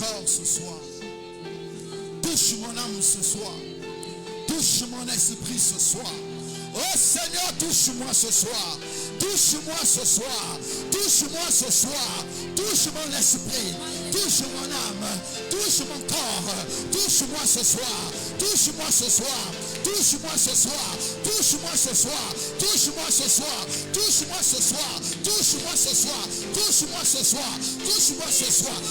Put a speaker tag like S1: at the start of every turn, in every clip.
S1: corps ce soir. Touche mon âme ce soir. Touche mon esprit ce soir. Oh Seigneur, touche-moi ce soir. Touche-moi ce soir. Touche-moi ce soir. Touche mon esprit. Touche mon âme. Touche mon corps. Touche-moi ce soir. Touche-moi ce soir. Touche-moi ce soir. Touche-moi ce soir. Touche-moi ce soir. Touche-moi ce soir. Touche-moi ce soir. Touche-moi ce soir. Touche-moi ce soir.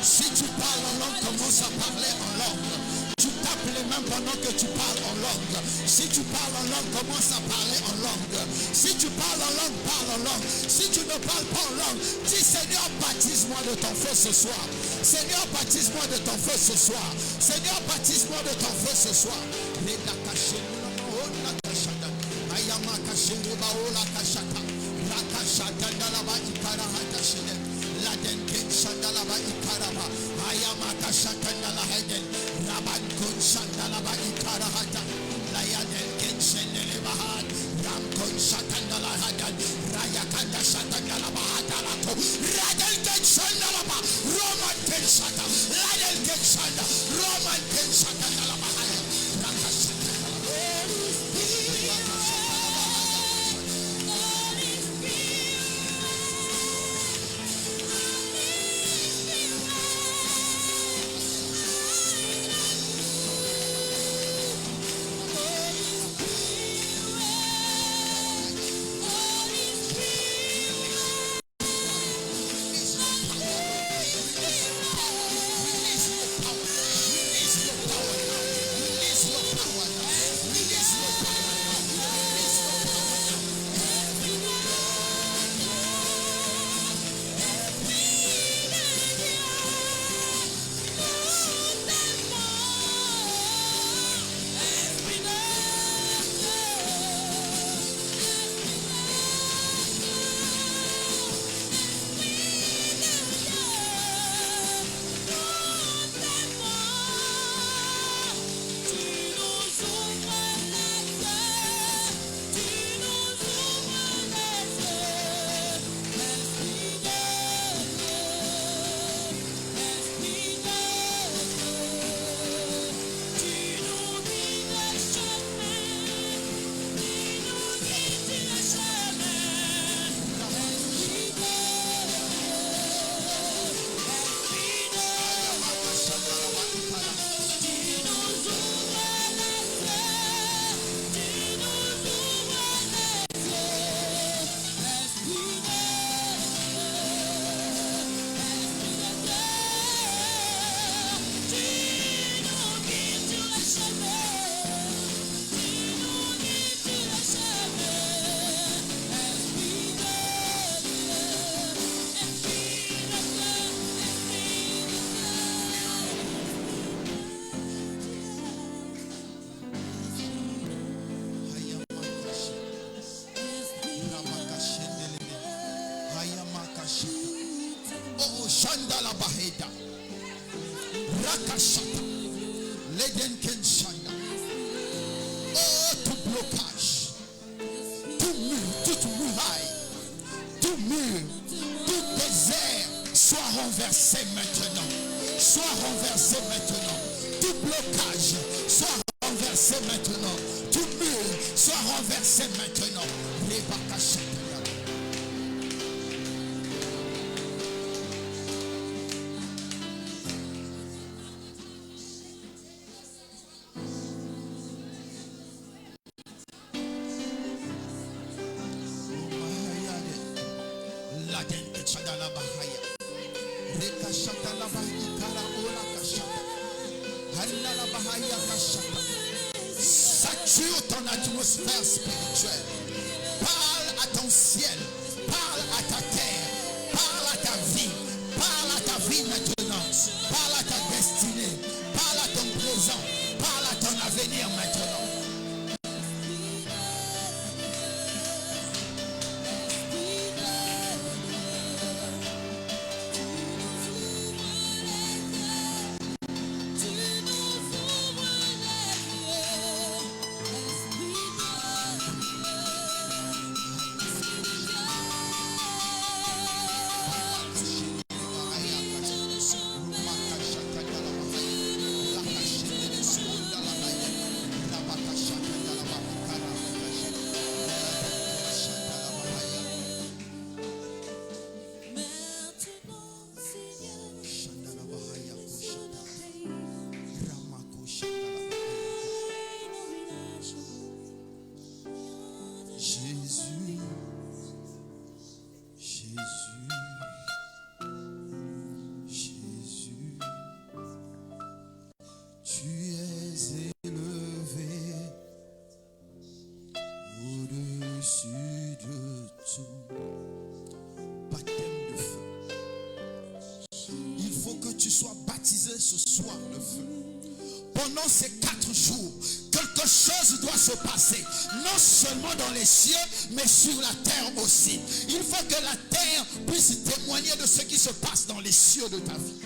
S1: Si tu parles en langue, commence à parler en langue. Tu tapes les mains pendant que tu parles en langue. Si tu parles en langue, commence à parler en langue. Si tu parles en langue, parle en langue. Si tu ne parles pas en langue, dis Seigneur, baptise-moi de ton feu ce soir. Seigneur, baptise-moi de ton feu ce soir. Seigneur, baptise-moi de ton feu ce soir. La denken shandalaba ikaraba ayamaka shatandala heden raban kun shandalaba ikarahata la yadenken shendele bahad ram kun shatandala hadan rayakanda shatandala bahadala ko radenken shandalaba roman ken shata ladenken shanda roman ken shatandala bahaya Shandala Baheda Rakashata Ledenken Shanda. Oh, tout blocage, tout mur, toute muraille, tout mur, tout désert soit renversé maintenant. Soit renversé maintenant. Tout blocage soit renversé maintenant. Tout mur soit renversé maintenant. Les Bakashata. Sature ton atmosphère spirituelle. Parle à ton ciel. Parle à ta terre. Parle à ta vie. Parle à ta vie maintenant. Parle à ta destinée. Parle à ton présent. Parle à ton avenir maintenant. Ce soir le feu. Pendant ces 4 jours, quelque chose doit se passer, non seulement dans les cieux, mais sur la terre aussi. Il faut que la terre puisse témoigner de ce qui se passe dans les cieux de ta vie.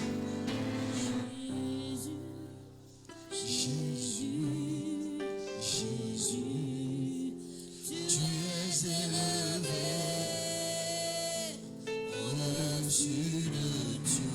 S1: Jésus, Jésus, tu es élevé au-dessus de Dieu.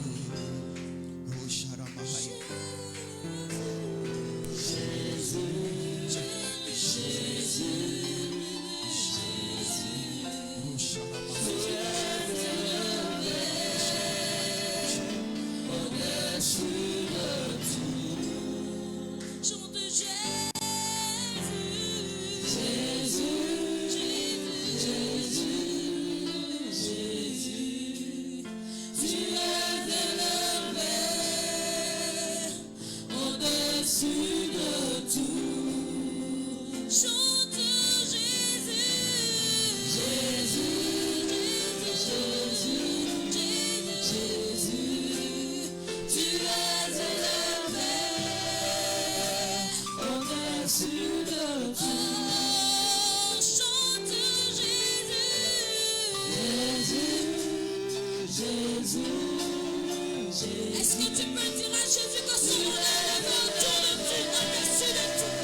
S2: Est-ce que tu peux dire à Jésus que son nom est autour de tout, au-dessus de tout,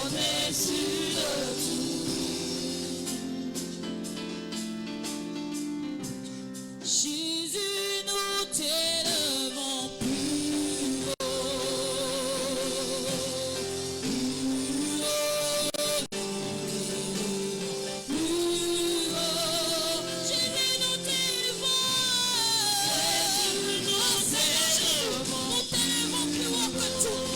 S2: au-dessus de tout. Jésus, nous t'élevons plus haut, plus haut, plus haut. Jésus, nous t'élevons. Nous t'élevons plus haut que tout.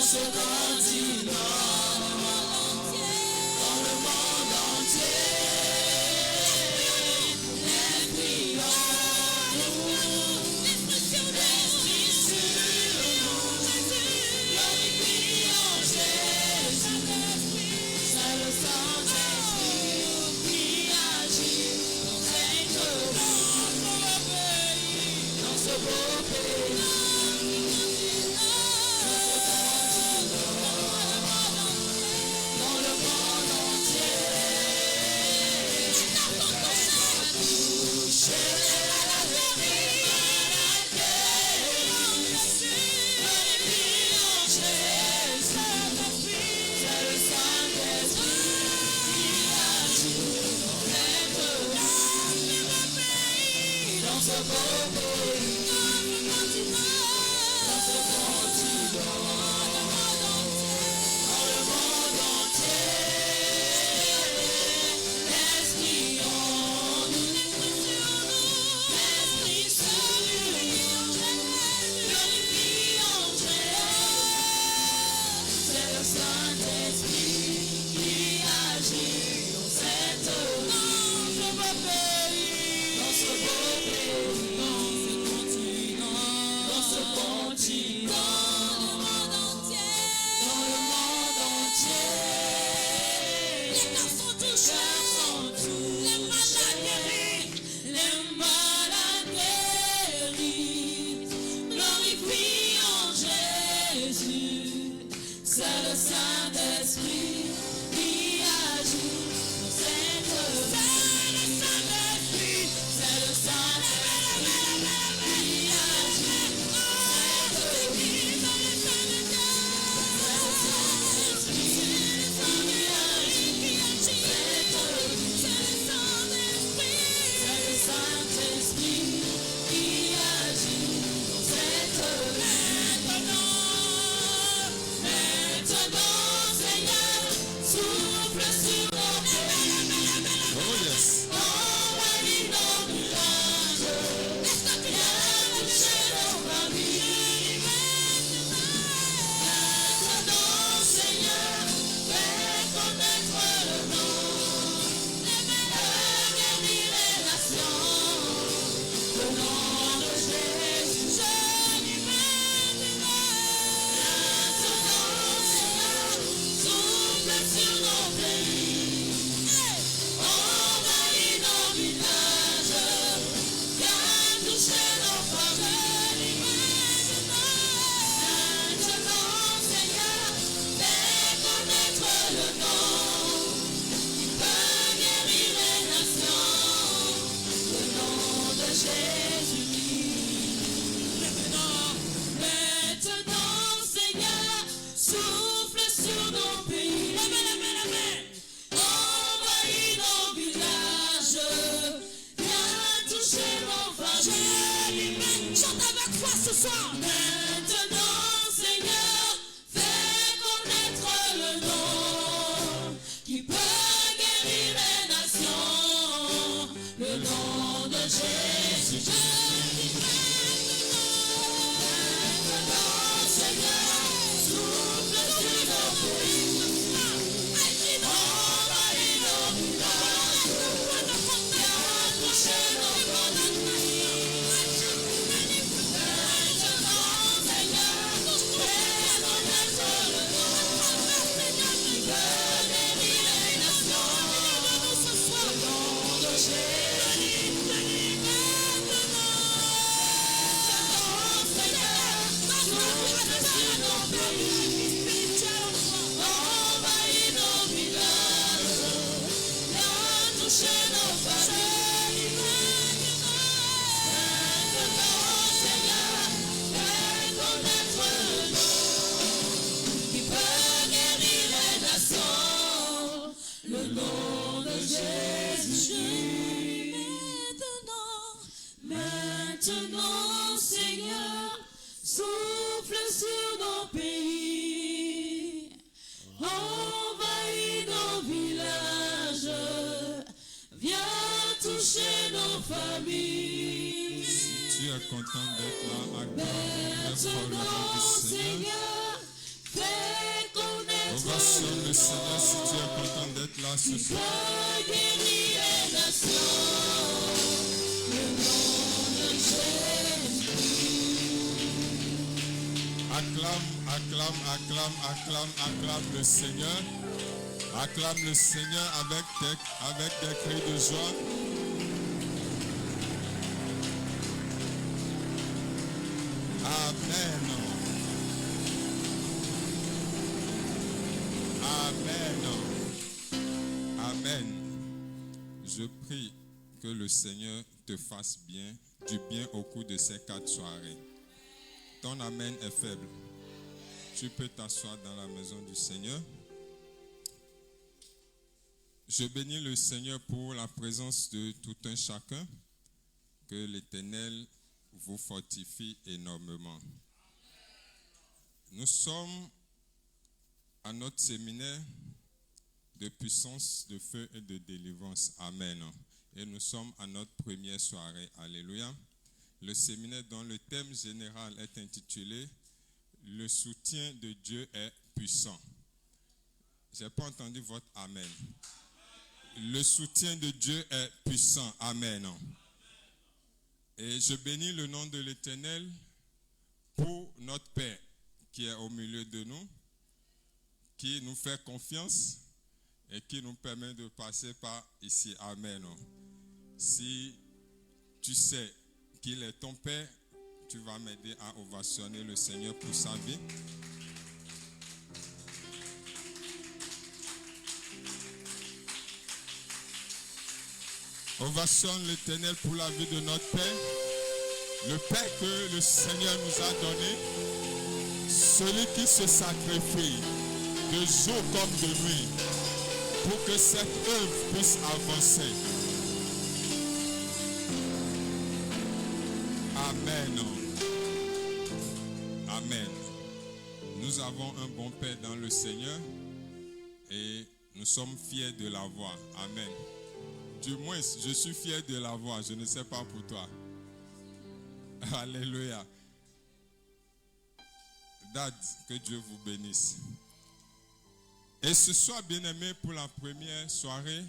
S2: ce continent, Saint-Esprit qui agit dans cette Saint-Esprit, c'est le Saint-Esprit qui agit dans cette vie. Maintenant, Seigneur, fais connaître le nom qui peut guérir les nations, le nom de Jésus. Maintenant, Seigneur, souffle sur nos pays, envahis nos villages, viens toucher nos Maintenant, Seigneur, souffle sur nos pays, envahis nos villages, viens toucher nos familles.
S3: Si tu es content d'être là, acclame très fort le nom du
S2: Seigneur, fais connaître
S3: ovation le Seigneur si tu es content d'être là ce soir.
S2: guérir les nations, le nom de
S3: Acclame, acclame, acclame, acclame, acclame le Seigneur. Acclame le Seigneur avec des cris de joie. Amen. Amen. Amen. Je prie que le Seigneur te fasse du bien au cours de ces 4 soirées. Ton amen est faible. Tu peux t'asseoir dans la maison du Seigneur. Je bénis le Seigneur pour la présence de tout un chacun. Que l'Éternel vous fortifie énormément. Nous sommes à notre séminaire de puissance, de feu et de délivrance. Amen. Et nous sommes à notre première soirée. Alléluia. Le séminaire dont le thème général est intitulé « Le soutien de Dieu est puissant ». Je n'ai pas entendu votre Amen. Le soutien de Dieu est puissant. Amen. Et je bénis le nom de l'Éternel pour notre Père qui est au milieu de nous, qui nous fait confiance et qui nous permet de passer par ici. Amen. Si tu sais qu'il est ton Père, tu vas m'aider à ovationner le Seigneur pour sa vie. Ovation l'Éternel pour la vie de notre Père. Le Père que le Seigneur nous a donné. Celui qui se sacrifie de jour comme de nuit pour que cette œuvre puisse avancer. Amen. Amen. Nous avons un bon Père dans le Seigneur et nous sommes fiers de l'avoir. Amen. Du moins, je suis fier de l'avoir. Je ne sais pas pour toi. Alléluia. Dad, que Dieu vous bénisse. Et ce soir, bien-aimés, pour la première soirée,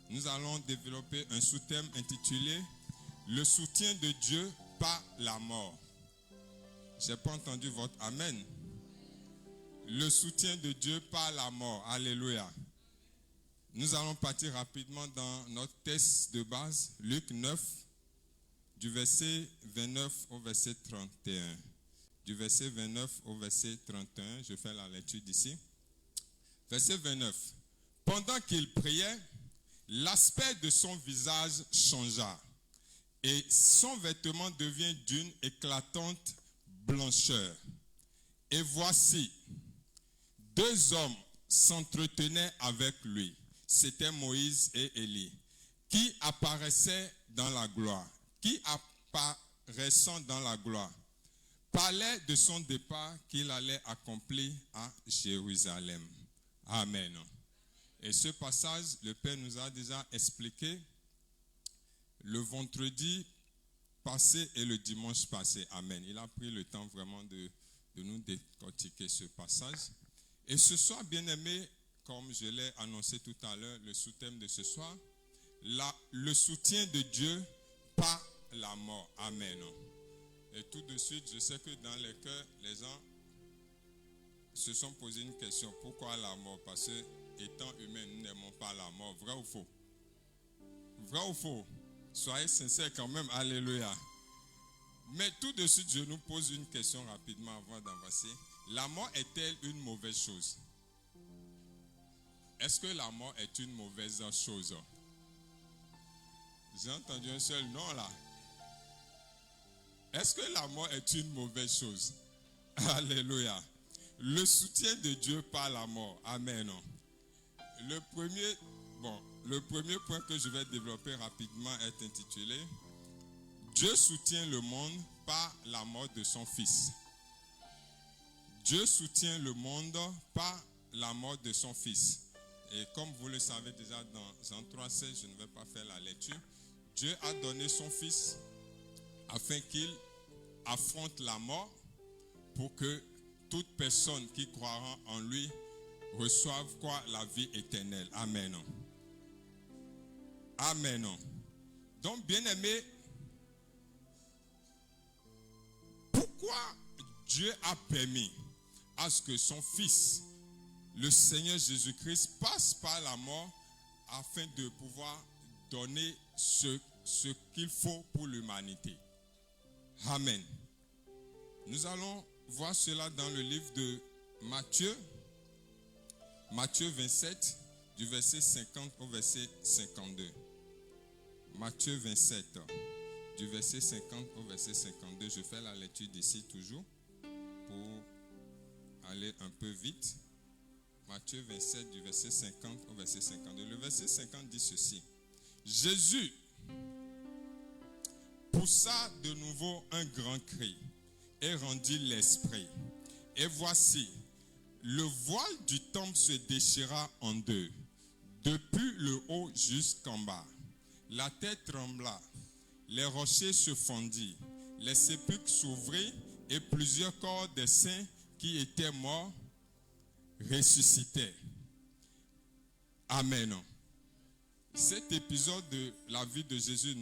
S3: nous allons développer un sous-thème intitulé « Le soutien de Dieu par la mort ». Je n'ai pas entendu votre Amen. Le soutien de Dieu par la mort. Alléluia. Nous allons partir rapidement dans notre texte de base, Luc 9, du verset 29 au verset 31. Du verset 29 au verset 31, je fais la lecture d'ici. Verset 29. Pendant qu'il priait, l'aspect de son visage changea et son vêtement devient d'une éclatante blancheur. Et voici, deux hommes s'entretenaient avec lui. C'était Moïse et Élie, qui apparaissaient dans la gloire, parlait de son départ qu'il allait accomplir à Jérusalem. Amen. Et ce passage, le Père nous a déjà expliqué le vendredi passé et le dimanche passé. Amen. Il a pris le temps vraiment de nous décortiquer ce passage. Et ce soir, bien-aimés, comme je l'ai annoncé tout à l'heure, le sous-thème de ce soir, le soutien de Dieu par la mort. Amen. Et tout de suite, je sais que dans les cœurs, les gens se sont posé une question. Pourquoi la mort? Parce que, étant humains, nous n'aimons pas la mort. Vrai ou faux? Vrai ou faux? Soyez sincères quand même. Alléluia. Mais tout de suite, je nous pose une question rapidement avant d'avancer. La mort est-elle une mauvaise chose? Est-ce que la mort est une mauvaise chose? J'ai entendu un seul non là. Est-ce que la mort est une mauvaise chose? Alléluia. Le soutien de Dieu par la mort. Amen. Le premier point que je vais développer rapidement est intitulé « Dieu soutient le monde par la mort de son Fils ». Dieu soutient le monde par la mort de son Fils. Et comme vous le savez déjà dans Jean 3,16, je ne vais pas faire la lecture. Dieu a donné son Fils afin qu'il affronte la mort pour que toute personne qui croira en lui reçoive quoi? La vie éternelle. Amen. Amen. Donc, bien-aimés, pourquoi Dieu a permis à ce que son Fils, le Seigneur Jésus-Christ, passe par la mort afin de pouvoir donner ce qu'il faut pour l'humanité? Amen. Nous allons voir cela dans le livre de Matthieu. Matthieu 27, du verset 50 au verset 52. Matthieu 27, du verset 50 au verset 52. Je fais la lecture d'ici toujours pour aller un peu vite. Matthieu 27, du verset 50 au verset 52. Le verset 50 dit ceci. Jésus poussa de nouveau un grand cri et rendit l'esprit. Et voici, le voile du temple se déchira en deux, depuis le haut jusqu'en bas. La terre trembla, les rochers se fondirent, les sépulcres s'ouvrirent et plusieurs corps des saints qui étaient morts ressuscitèrent. Amen. Cet épisode de la vie de Jésus,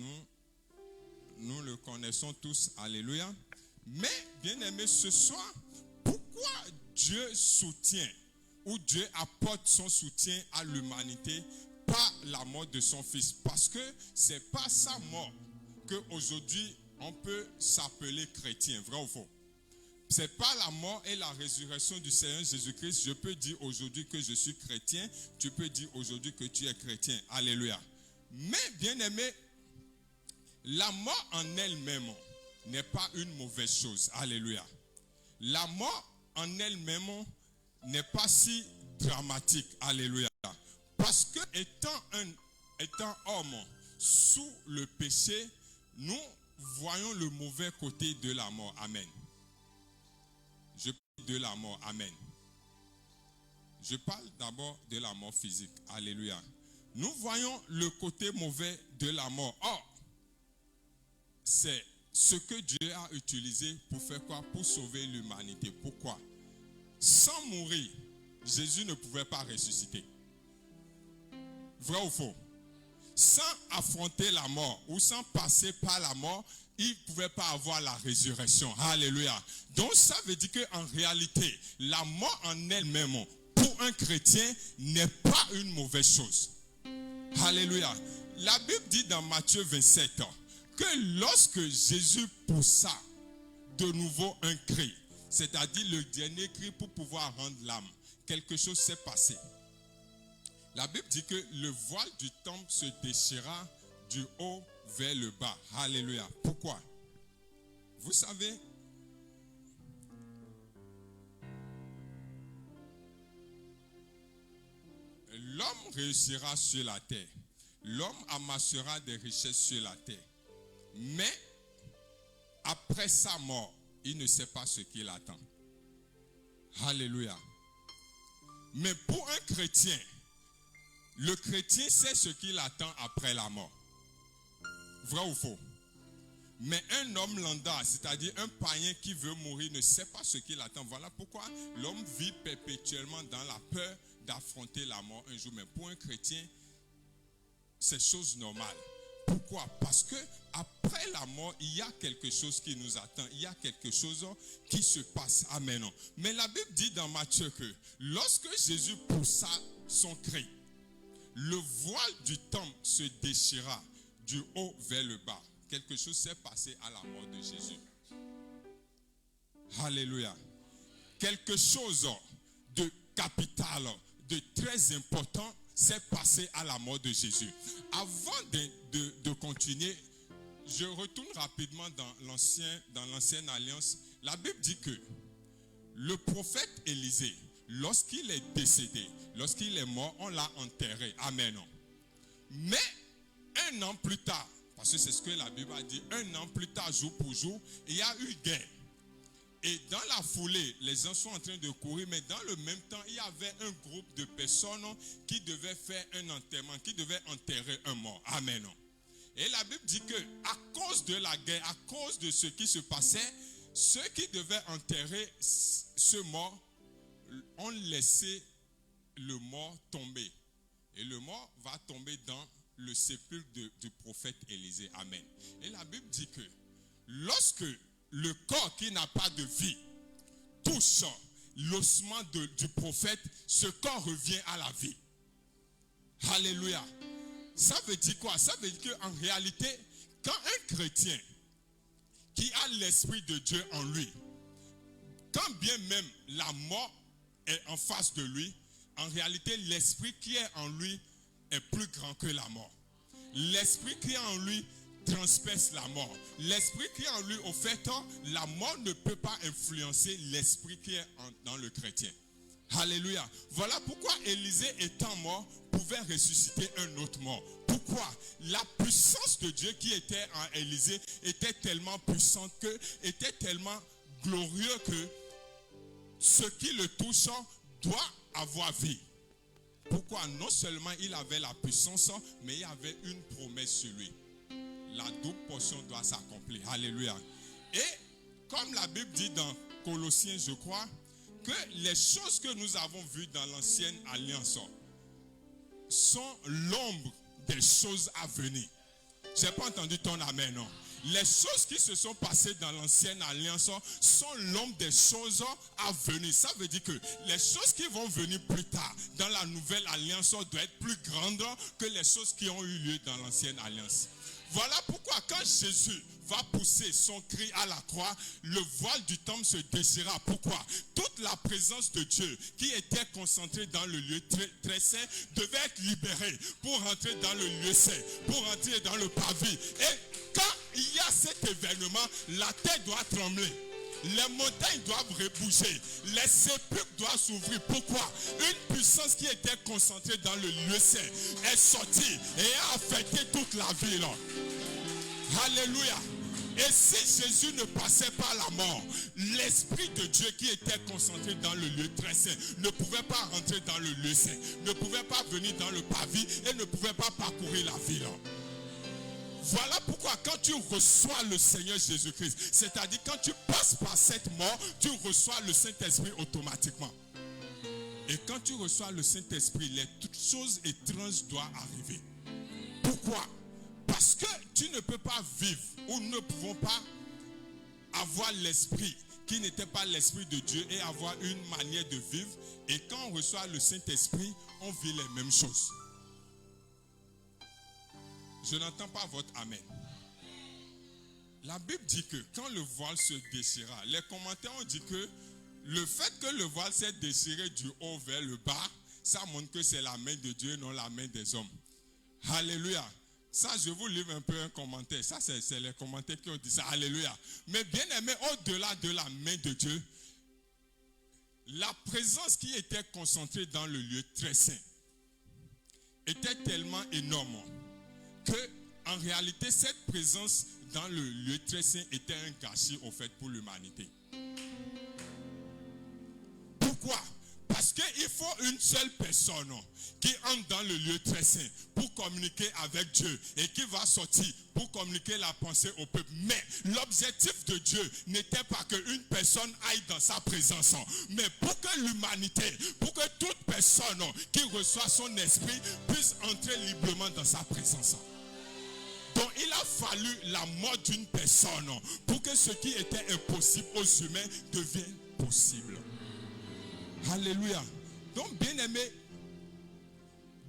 S3: nous le connaissons tous. Alléluia. Mais, bien-aimés, ce soir, pourquoi Dieu soutient ou Dieu apporte son soutien à l'humanité par la mort de son Fils? Parce que c'est par sa mort qu'aujourd'hui on peut s'appeler chrétien. Vrai ou faux? C'est par la mort et la résurrection du Seigneur Jésus-Christ, je peux dire aujourd'hui que je suis chrétien. Tu peux dire aujourd'hui que tu es chrétien. Alléluia. Mais, bien-aimé, La mort en elle-même n'est pas une mauvaise chose. Alléluia. La mort en elle-même n'est pas si dramatique. Alléluia. Parce que étant homme sous le péché, nous voyons le mauvais côté de la mort. Amen. Je parle de la mort. Amen. Je parle d'abord de la mort physique. Alléluia. Nous voyons le côté mauvais de la mort. Or, c'est ce que Dieu a utilisé pour faire quoi? Pour sauver l'humanité. Pourquoi? Sans mourir, Jésus ne pouvait pas ressusciter. Vrai ou faux? Sans affronter la mort ou sans passer par la mort, il ne pouvait pas avoir la résurrection. Alléluia. Donc ça veut dire qu'en réalité, la mort en elle-même, pour un chrétien, n'est pas une mauvaise chose. Alléluia. La Bible dit dans Matthieu 27 que lorsque Jésus poussa de nouveau un cri, c'est-à-dire le dernier cri pour pouvoir rendre l'âme, quelque chose s'est passé. La Bible dit que le voile du temple se déchira du haut vers le bas. Alléluia. Pourquoi? Vous savez, l'homme réussira sur la terre. L'homme amassera des richesses sur la terre. Mais après sa mort, il ne sait pas ce qu'il attend. Alléluia. Mais pour un chrétien, le chrétien sait ce qu'il attend après la mort. Vrai ou faux? Mais un homme lambda, c'est-à-dire un païen qui veut mourir, ne sait pas ce qu'il attend. Voilà pourquoi l'homme vit perpétuellement dans la peur d'affronter la mort un jour. Mais pour un chrétien, c'est chose normale. Pourquoi? Parce que après la mort, il y a quelque chose qui nous attend. Il y a quelque chose qui se passe. Amen. Mais la Bible dit dans Matthieu que lorsque Jésus poussa son cri, le voile du temple se déchira du haut vers le bas. Quelque chose s'est passé à la mort de Jésus. Alléluia. Quelque chose de capital, de très important s'est passé à la mort de Jésus. Avant de continuer, je retourne rapidement dans l'ancienne alliance. La Bible dit que le prophète Élisée, lorsqu'il est décédé, lorsqu'il est mort, on l'a enterré. Amen. Mais un an plus tard, parce que c'est ce que la Bible a dit, un an plus tard, jour pour jour, il y a eu guerre. Et dans la foulée, les gens sont en train de courir, mais dans le même temps, il y avait un groupe de personnes qui devaient faire un enterrement, qui devaient enterrer un mort. Amen. Et la Bible dit que à cause de la guerre, à cause de ce qui se passait, ceux qui devaient enterrer ce mort ont laissé le mort tomber. Et le mort va tomber dans le sépulcre du prophète Élisée. Amen. Et la Bible dit que lorsque le corps qui n'a pas de vie touche l'ossement du prophète, ce corps revient à la vie. Alléluia. Ça veut dire quoi? Ça veut dire qu'en réalité, quand un chrétien qui a l'Esprit de Dieu en lui, quand bien même la mort est en face de lui, en réalité, l'Esprit qui est en lui est plus grand que la mort. L'Esprit qui est en lui transperce la mort. L'Esprit qui est en lui, au fait, la mort ne peut pas influencer l'Esprit qui est dans le chrétien. Alléluia. Voilà pourquoi Élisée, étant mort, pouvait ressusciter un autre mort. Pourquoi? La puissance de Dieu qui était en Élisée était tellement puissante, était tellement glorieux que ce qui le touche doit avoir vie. Pourquoi? Non seulement il avait la puissance, mais il y avait une promesse sur lui. La double portion doit s'accomplir. Alléluia. Et comme la Bible dit dans Colossiens, je crois, que les choses que nous avons vues dans l'ancienne alliance sont l'ombre des choses à venir. Je n'ai pas entendu ton amen, non? Les choses qui se sont passées dans l'ancienne alliance sont l'ombre des choses à venir. Ça veut dire que les choses qui vont venir plus tard dans la nouvelle alliance doivent être plus grandes que les choses qui ont eu lieu dans l'ancienne alliance. Voilà pourquoi quand Jésus va pousser son cri à la croix, le voile du temple se déchira. Pourquoi? Toute la présence de Dieu qui était concentrée dans le lieu très saint devait être libérée pour rentrer dans le lieu saint, pour rentrer dans le parvis. Et quand il y a cet événement, la terre doit trembler. Les montagnes doivent bouger. Les sépulcres doivent s'ouvrir. Pourquoi? Une puissance qui était concentrée dans le lieu saint est sortie et a affecté toute la ville. Alléluia. Et si Jésus ne passait pas la mort, l'Esprit de Dieu qui était concentré dans le lieu très saint ne pouvait pas rentrer dans le lieu saint, ne pouvait pas venir dans le parvis et ne pouvait pas parcourir la ville. Voilà pourquoi quand tu reçois le Seigneur Jésus-Christ, c'est-à-dire quand tu passes par cette mort, tu reçois le Saint-Esprit automatiquement. Et quand tu reçois le Saint-Esprit, les toutes choses étranges doivent arriver. Pourquoi? Parce que tu ne peux pas vivre, ou nous ne pouvons pas avoir l'Esprit qui n'était pas l'Esprit de Dieu et avoir une manière de vivre. Et quand on reçoit le Saint-Esprit, on vit les mêmes choses. Je n'entends pas votre amen. La Bible dit que quand le voile se déchira, les commentaires ont dit que le fait que le voile s'est déchiré du haut vers le bas, ça montre que c'est la main de Dieu, non la main des hommes. Alléluia. Ça, je vous livre un peu un commentaire. Ça, c'est les commentaires qui ont dit ça. Alléluia. Mais bien aimé, au-delà de la main de Dieu, la présence qui était concentrée dans le lieu très saint était tellement énorme que, en réalité, cette présence dans le lieu très saint était un gâchis au fait pour l'humanité. Pourquoi? Parce qu'il faut une seule personne qui entre dans le lieu très saint pour communiquer avec Dieu et qui va sortir pour communiquer la pensée au peuple. Mais l'objectif de Dieu n'était pas qu'une personne aille dans sa présence, mais pour que l'humanité, pour que toute personne qui reçoit son esprit puisse entrer librement dans sa présence. Donc il a fallu la mort d'une personne pour que ce qui était impossible aux humains devienne possible. Alléluia. Donc bien aimé,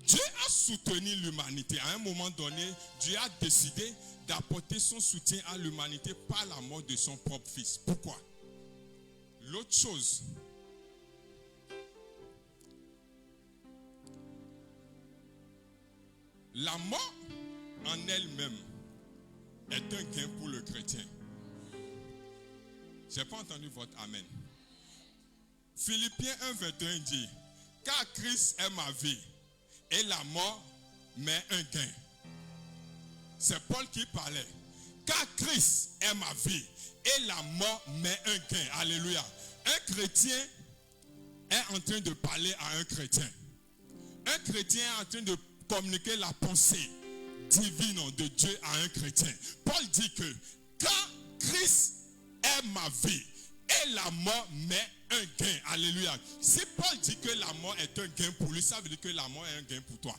S3: Dieu a soutenu l'humanité. À un moment donné, Dieu a décidé d'apporter son soutien à l'humanité par la mort de son propre fils. Pourquoi? L'autre chose, la mort en elle-même est un gain pour le chrétien. Je n'ai pas entendu votre amen. Philippiens 1:21 dit, car Christ est ma vie et la mort m'est un gain. C'est Paul qui parlait. Car Christ est ma vie et la mort m'est un gain. Alléluia. Un chrétien est en train de parler à un chrétien. Un chrétien est en train de communiquer la pensée divine de Dieu à un chrétien. Paul dit que quand Christ est ma vie et la mort m'est un gain. Alléluia. Si Paul dit que la mort est un gain pour lui, ça veut dire que la mort est un gain pour toi.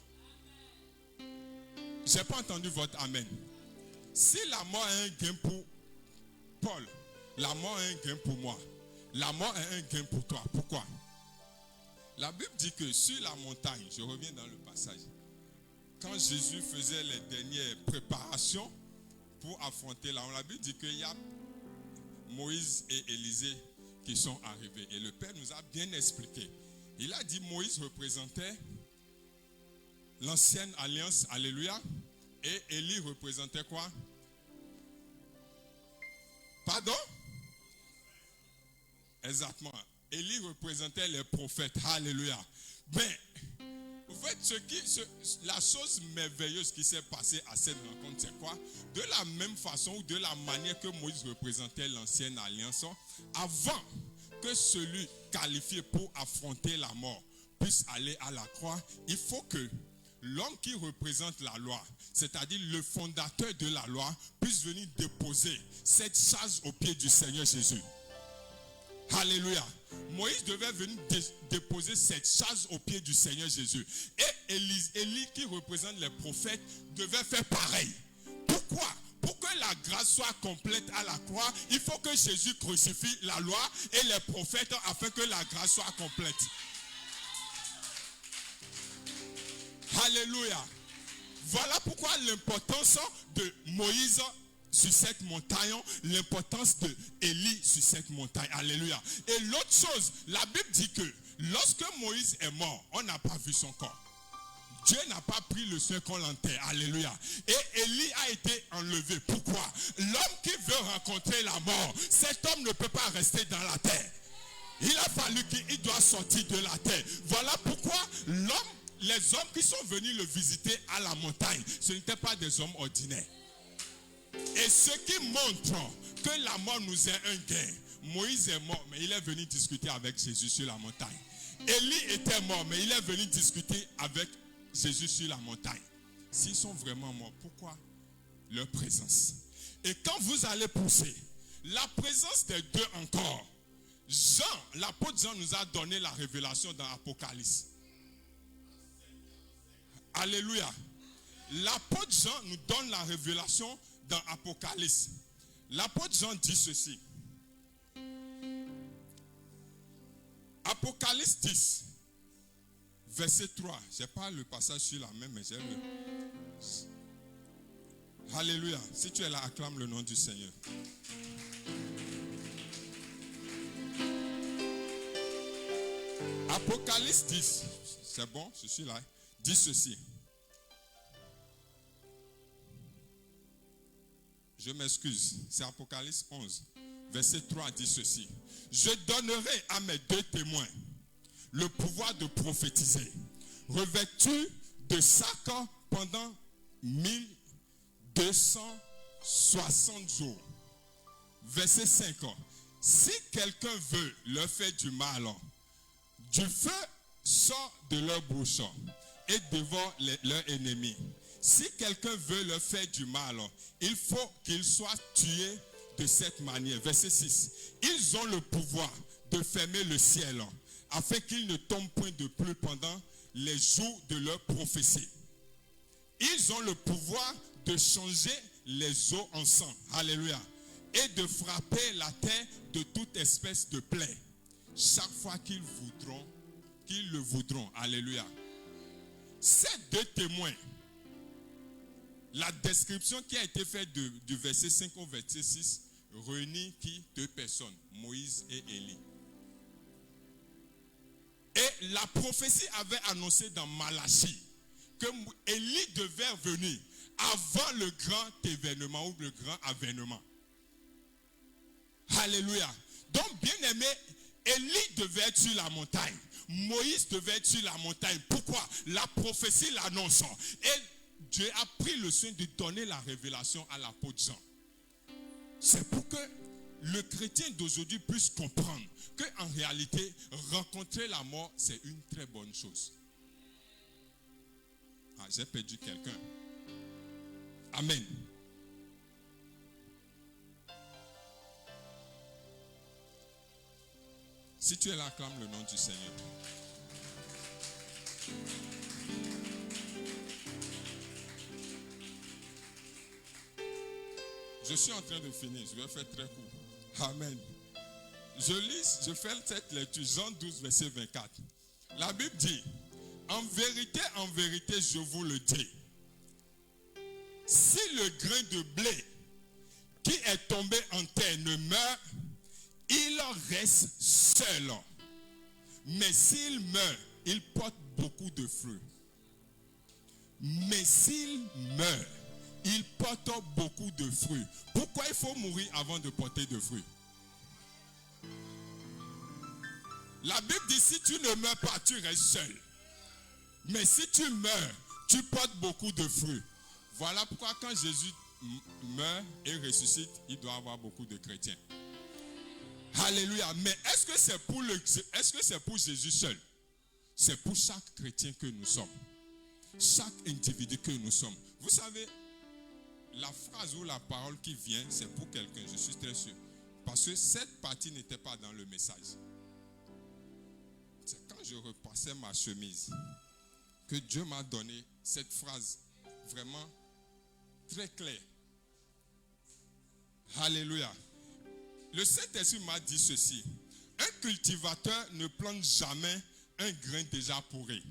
S3: Je n'ai pas entendu votre amen. Si la mort est un gain pour Paul, la mort est un gain pour moi. La mort est un gain pour toi. Pourquoi? La Bible dit que sur la montagne, je reviens dans le passage, quand Jésus faisait les dernières préparations pour affronter la Bible dit qu'il y a Moïse et Élisée qui sont arrivés. Et le Père nous a bien expliqué. Il a dit Moïse représentait l'ancienne alliance, alléluia, et Élie représentait quoi? Pardon? Exactement. Élie représentait les prophètes, alléluia. Mais, en fait, la chose merveilleuse qui s'est passée à cette rencontre, c'est quoi? De la même façon ou de la manière que Moïse représentait l'ancienne alliance, avant que celui qualifié pour affronter la mort puisse aller à la croix, il faut que l'homme qui représente la loi, c'est-à-dire le fondateur de la loi, puisse venir déposer cette charge au pied du Seigneur Jésus. Alléluia. Moïse devait venir déposer cette charge au pied du Seigneur Jésus. Et Élie qui représente les prophètes, devait faire pareil. Pourquoi? Pour que la grâce soit complète à la croix, il faut que Jésus crucifie la loi et les prophètes afin que la grâce soit complète. Alléluia. Voilà pourquoi l'importance de Moïse sur cette montagne, l'importance de Élie sur cette montagne. Alléluia. Et l'autre chose, la Bible dit que lorsque Moïse est mort, on n'a pas vu son corps. Dieu n'a pas pris le soin qu'on l'enterre. Alléluia. Et Élie a été enlevé. Pourquoi? L'homme qui veut rencontrer la mort, cet homme ne peut pas rester dans la terre. Il a fallu qu'il doit sortir de la terre. Voilà pourquoi les hommes qui sont venus le visiter à la montagne, ce n'étaient pas des hommes ordinaires. Et ce qui montre que la mort nous est un gain. Moïse est mort, mais il est venu discuter avec Jésus sur la montagne. Élie était mort, mais il est venu discuter avec Jésus sur la montagne. S'ils sont vraiment morts, pourquoi leur présence? Et quand vous allez pousser, la présence des deux encore, l'apôtre Jean nous a donné la révélation dans Apocalypse. Alléluia. L'apôtre Jean nous donne la révélation dans Apocalypse. L'apôtre Jean dit ceci. Apocalypse 10, verset 3. Je n'ai pas le passage sur la main, mais j'ai le... Alléluia. Si tu es là, acclame le nom du Seigneur. Apocalypse 10, c'est bon, je suis là, dit ceci. Je m'excuse, c'est Apocalypse 11, verset 3 dit ceci. Je donnerai à mes deux témoins le pouvoir de prophétiser, revêtus de sacs pendant 1260 jours. Verset 5. Si quelqu'un veut leur faire du mal, du feu sort de leur bouche et dévore leurs ennemis. Si quelqu'un veut leur faire du mal, il faut qu'ils soient tués de cette manière. Verset 6. Ils ont le pouvoir de fermer le ciel afin qu'ils ne tombent point de pluie pendant les jours de leur prophétie. Ils ont le pouvoir de changer les eaux en sang. Alléluia. Et de frapper la terre de toute espèce de plaie. Chaque fois qu'ils le voudront. Alléluia. Ces deux témoins, la description qui a été faite du verset 5 au verset 6 réunit qui? Deux personnes, Moïse et Élie. Et la prophétie avait annoncé dans Malachie que Élie devait venir avant le grand événement ou le grand avènement. Alléluia. Donc, bien aimé, Élie devait être sur la montagne. Moïse devait être sur la montagne. Pourquoi? La prophétie l'annonce. Et Dieu a pris le soin de donner la révélation à l'apôtre Jean. C'est pour que le chrétien d'aujourd'hui puisse comprendre qu'en réalité, rencontrer la mort, c'est une très bonne chose. Ah, j'ai perdu quelqu'un. Amen. Si tu es là, acclame le nom du Seigneur. Je suis en train de finir, je vais faire très court. Amen. Je fais cette lecture, Jean 12, verset 24. La Bible dit, en vérité, je vous le dis, si le grain de blé qui est tombé en terre ne meurt, il reste seul. Mais s'il meurt, il porte beaucoup de fruits. Mais s'il meurt, il porte beaucoup de fruits. Pourquoi il faut mourir avant de porter de fruits? La Bible dit, si tu ne meurs pas, tu restes seul. Mais si tu meurs, tu portes beaucoup de fruits. Voilà pourquoi quand Jésus meurt et ressuscite, il doit avoir beaucoup de chrétiens. Alléluia. Mais est-ce que c'est pour Jésus seul? C'est pour chaque chrétien que nous sommes. Chaque individu que nous sommes. Vous savez, la phrase ou la parole qui vient, c'est pour quelqu'un, je suis très sûr. Parce que cette partie n'était pas dans le message. C'est quand je repassais ma chemise que Dieu m'a donné cette phrase vraiment très claire. Alléluia. Le Saint-Esprit m'a dit ceci. Un cultivateur ne plante jamais un grain déjà pourri.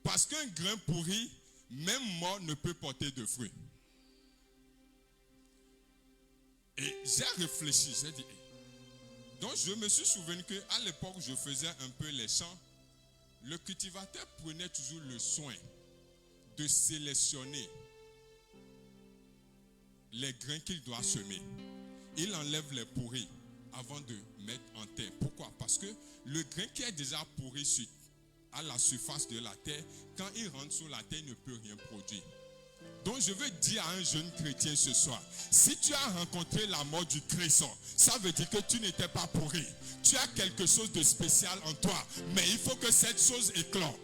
S3: Parce qu'un grain pourri, même mort, ne peut porter de fruits. Et j'ai réfléchi, j'ai dit, donc je me suis souvenu qu'à l'époque, je faisais un peu les chants le cultivateur prenait toujours le soin de sélectionner les grains qu'il doit semer. Il enlève les pourris avant de mettre en terre. Pourquoi? Parce que le grain qui est déjà pourri à la surface de la terre, quand il rentre sur la terre, il ne peut rien produire. Donc je veux dire à un jeune chrétien ce soir, si tu as rencontré la mort du Christ, ça veut dire que tu n'étais pas pourri. Tu as quelque chose de spécial en toi, mais il faut que cette chose éclore.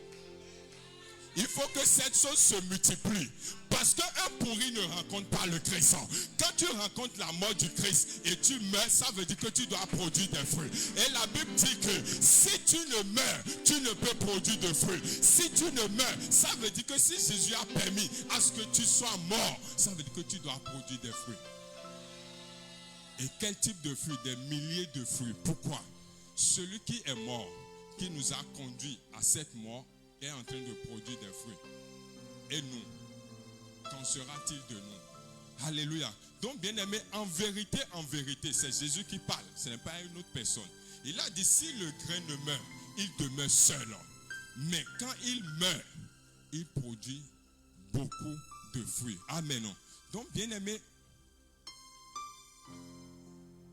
S3: Il faut que cette chose se multiplie. Parce qu'un pourri ne rencontre pas le Christ. Quand tu rencontres la mort du Christ et tu meurs, ça veut dire que tu dois produire des fruits. Et la Bible dit que si tu ne meurs, tu ne peux produire de fruits. Si tu ne meurs, ça veut dire que si Jésus a permis à ce que tu sois mort, ça veut dire que tu dois produire des fruits. Et quel type de fruits? Des milliers de fruits. Pourquoi? Celui qui est mort, qui nous a conduits à cette mort, est en train de produire des fruits. Et nous, qu'en sera-t-il de nous? Alléluia. Donc, bien aimé, en vérité, c'est Jésus qui parle. Ce n'est pas une autre personne. Il a dit, si le grain ne meurt, il demeure seul. Mais quand il meurt, il produit beaucoup de fruits. Amen. Donc, bien aimé,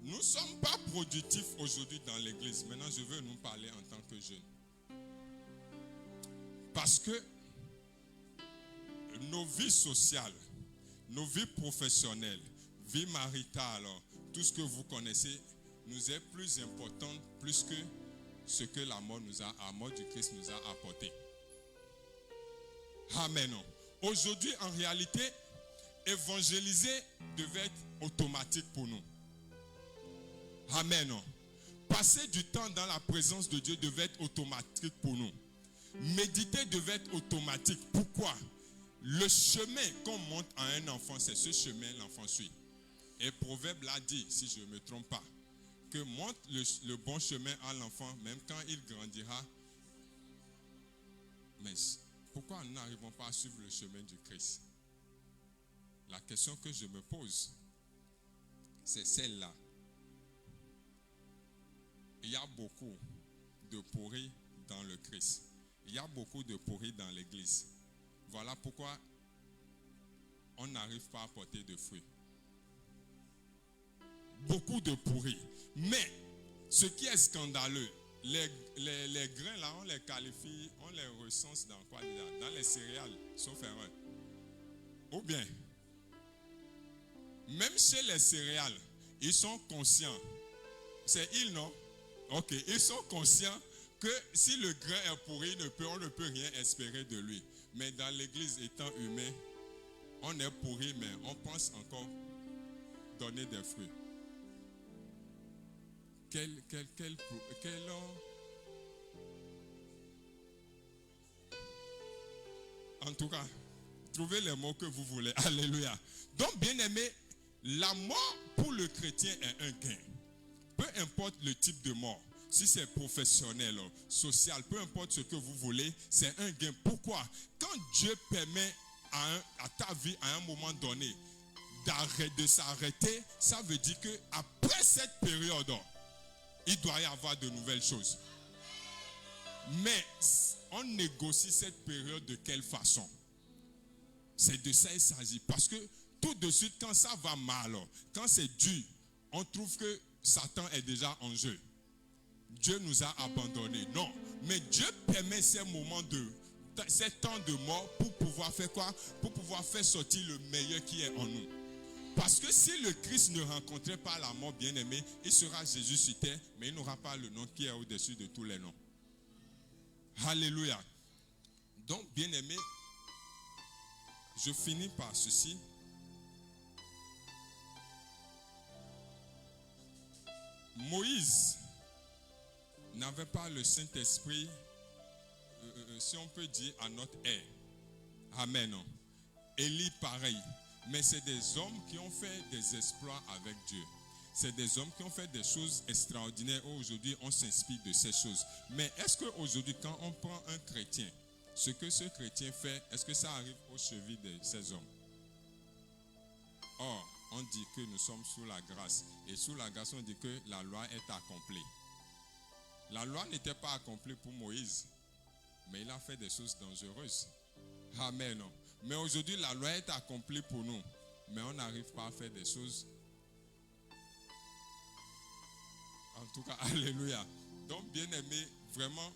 S3: nous ne sommes pas productifs aujourd'hui dans l'église. Maintenant, je veux nous parler en tant que jeunes. Parce que nos vies sociales, nos vies professionnelles, vie maritale, tout ce que vous connaissez, nous est plus important, plus que ce que la mort du Christ nous a apporté. Amen. Aujourd'hui, en réalité, évangéliser devait être automatique pour nous. Amen. Passer du temps dans la présence de Dieu devait être automatique pour nous. Méditer devait être automatique. Pourquoi? Le chemin qu'on montre à un enfant, c'est ce chemin l'enfant suit. Et Proverbe l'a dit, si je ne me trompe pas, que montre le bon chemin à l'enfant, même quand il grandira. Mais pourquoi nous n'arrivons pas à suivre le chemin du Christ? La question que je me pose, c'est celle-là. Il y a beaucoup de pourris dans le Christ. Il y a beaucoup de pourris dans l'église. Voilà pourquoi on n'arrive pas à porter de fruits. Beaucoup de pourris. Mais ce qui est scandaleux, les grains là, on les qualifie, on les recense dans quoi? Dans les céréales, sauf erreur. Ou bien, même chez les céréales, ils sont conscients. C'est ils, non? Ok, ils sont conscients que si le grain est pourri, on ne peut rien espérer de lui. Mais dans l'église, étant humain, on est pourri, mais on pense encore donner des fruits. En tout cas, trouvez les mots que vous voulez. Alléluia. Donc, bien aimé, la mort pour le chrétien est un gain. Peu importe le type de mort. Si c'est professionnel, social, peu importe ce que vous voulez, c'est un gain. Pourquoi? Quand Dieu permet à ta vie, à un moment donné, de s'arrêter, ça veut dire qu'après cette période, il doit y avoir de nouvelles choses. Mais on négocie cette période de quelle façon? C'est de ça il s'agit. Parce que tout de suite, quand ça va mal, quand c'est dur, on trouve que Satan est déjà en jeu. Dieu nous a abandonnés. Non. Mais Dieu permet ces moments ces temps de mort pour pouvoir faire quoi? Pour pouvoir faire sortir le meilleur qui est en nous. Parce que si le Christ ne rencontrait pas la mort, bien-aimé, il sera Jésus sur terre, mais il n'aura pas le nom qui est au-dessus de tous les noms. Alléluia. Donc, bien-aimé, je finis par ceci. Moïse n'avait pas le Saint-Esprit, si on peut dire, à notre ère. Amen. Élie, pareil. Mais c'est des hommes qui ont fait des exploits avec Dieu. C'est des hommes qui ont fait des choses extraordinaires. Aujourd'hui, on s'inspire de ces choses. Mais est-ce qu'aujourd'hui, quand on prend un chrétien, ce que ce chrétien fait, est-ce que ça arrive aux chevilles de ces hommes? Or, on dit que nous sommes sous la grâce. Et sous la grâce, on dit que la loi est accomplie. La loi n'était pas accomplie pour Moïse. mais il a fait des choses dangereuses. Amen. Mais aujourd'hui, la loi est accomplie pour nous. Mais on n'arrive pas à faire des choses. En tout cas, alléluia. Donc, bien aimé, vraiment,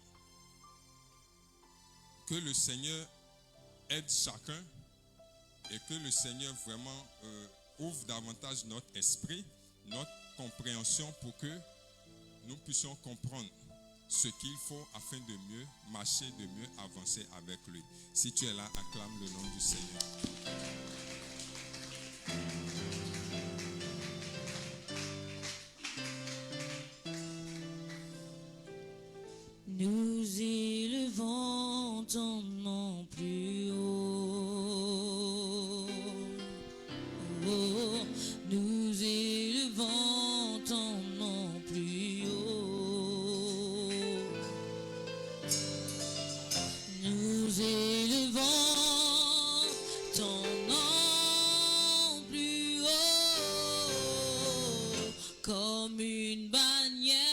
S3: que le Seigneur aide chacun et que le Seigneur vraiment ouvre davantage notre esprit, notre compréhension pour que nous puissions comprendre ce qu'il faut afin de mieux marcher, de mieux avancer avec lui. Si tu es là, acclame le nom du Seigneur.
S2: Nous élevons ton nom plus haut. Oh, nous élevons ton nom plus haut. Nous élevons ton nom plus haut. Comme une bannière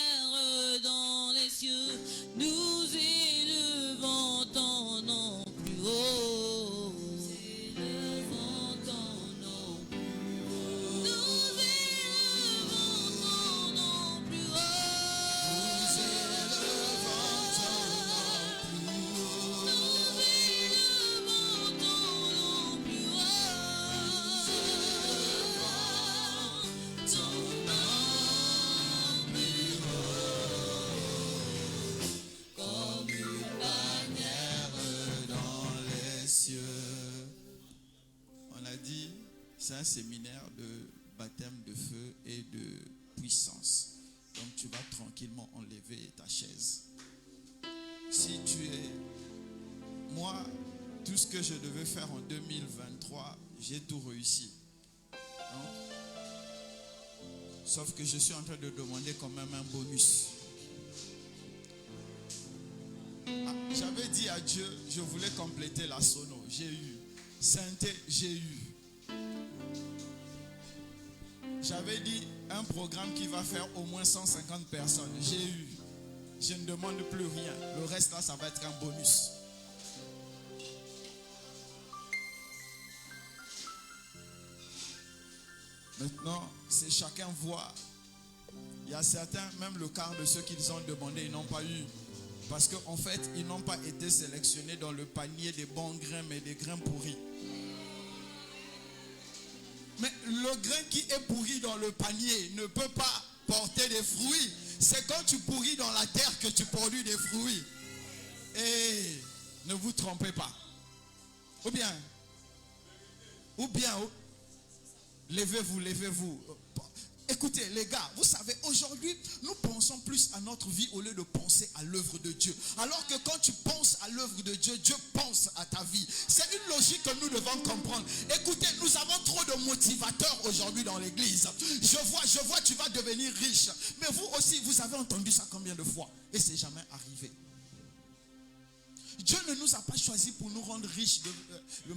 S2: dans les cieux. Nous élevons ton nom plus haut. Nous élevons ton nom plus haut. Nous élevons ton nom plus haut. Nous élevons ton nom plus haut. Nous élevons ton nom plus haut. Nous élevons ton nom plus haut. Comme une bannière
S1: Dans les cieux. On a dit, c'est un séminaire de baptême de feu et de puissance. Donc tu vas tranquillement enlever ta chaise. Si tu es... Moi, tout ce que je devais faire en 2023, j'ai tout réussi. Donc, sauf que je suis en train de demander quand même un bonus. J'avais dit à Dieu, je voulais compléter la sono. J'ai eu. Synthé, j'ai eu. J'avais dit un programme qui va faire au moins 150 personnes. J'ai eu. Je ne demande plus rien. Le reste là, ça va être un bonus. Maintenant, c'est chacun voit. Il y a certains, même le quart de ceux qu'ils ont demandé, ils n'ont pas eu. Parce qu'en fait, ils n'ont pas été sélectionnés dans le panier des bons grains, mais des grains pourris. Mais le grain qui est pourri dans le panier ne peut pas porter des fruits. C'est quand tu pourris dans la terre que tu produis des fruits. Et ne vous trompez pas. Ou bien, levez-vous, levez-vous. Écoutez les gars, vous savez, aujourd'hui, nous pensons plus à notre vie au lieu de penser à l'œuvre de Dieu. Alors que quand tu penses à l'œuvre de Dieu, Dieu pense à ta vie. C'est une logique que nous devons comprendre. Écoutez, nous avons trop de motivateurs aujourd'hui dans l'église. Je vois, tu vas devenir riche. Mais vous aussi, vous avez entendu ça combien de fois? Et c'est jamais arrivé. Dieu ne nous a pas choisis pour nous rendre riches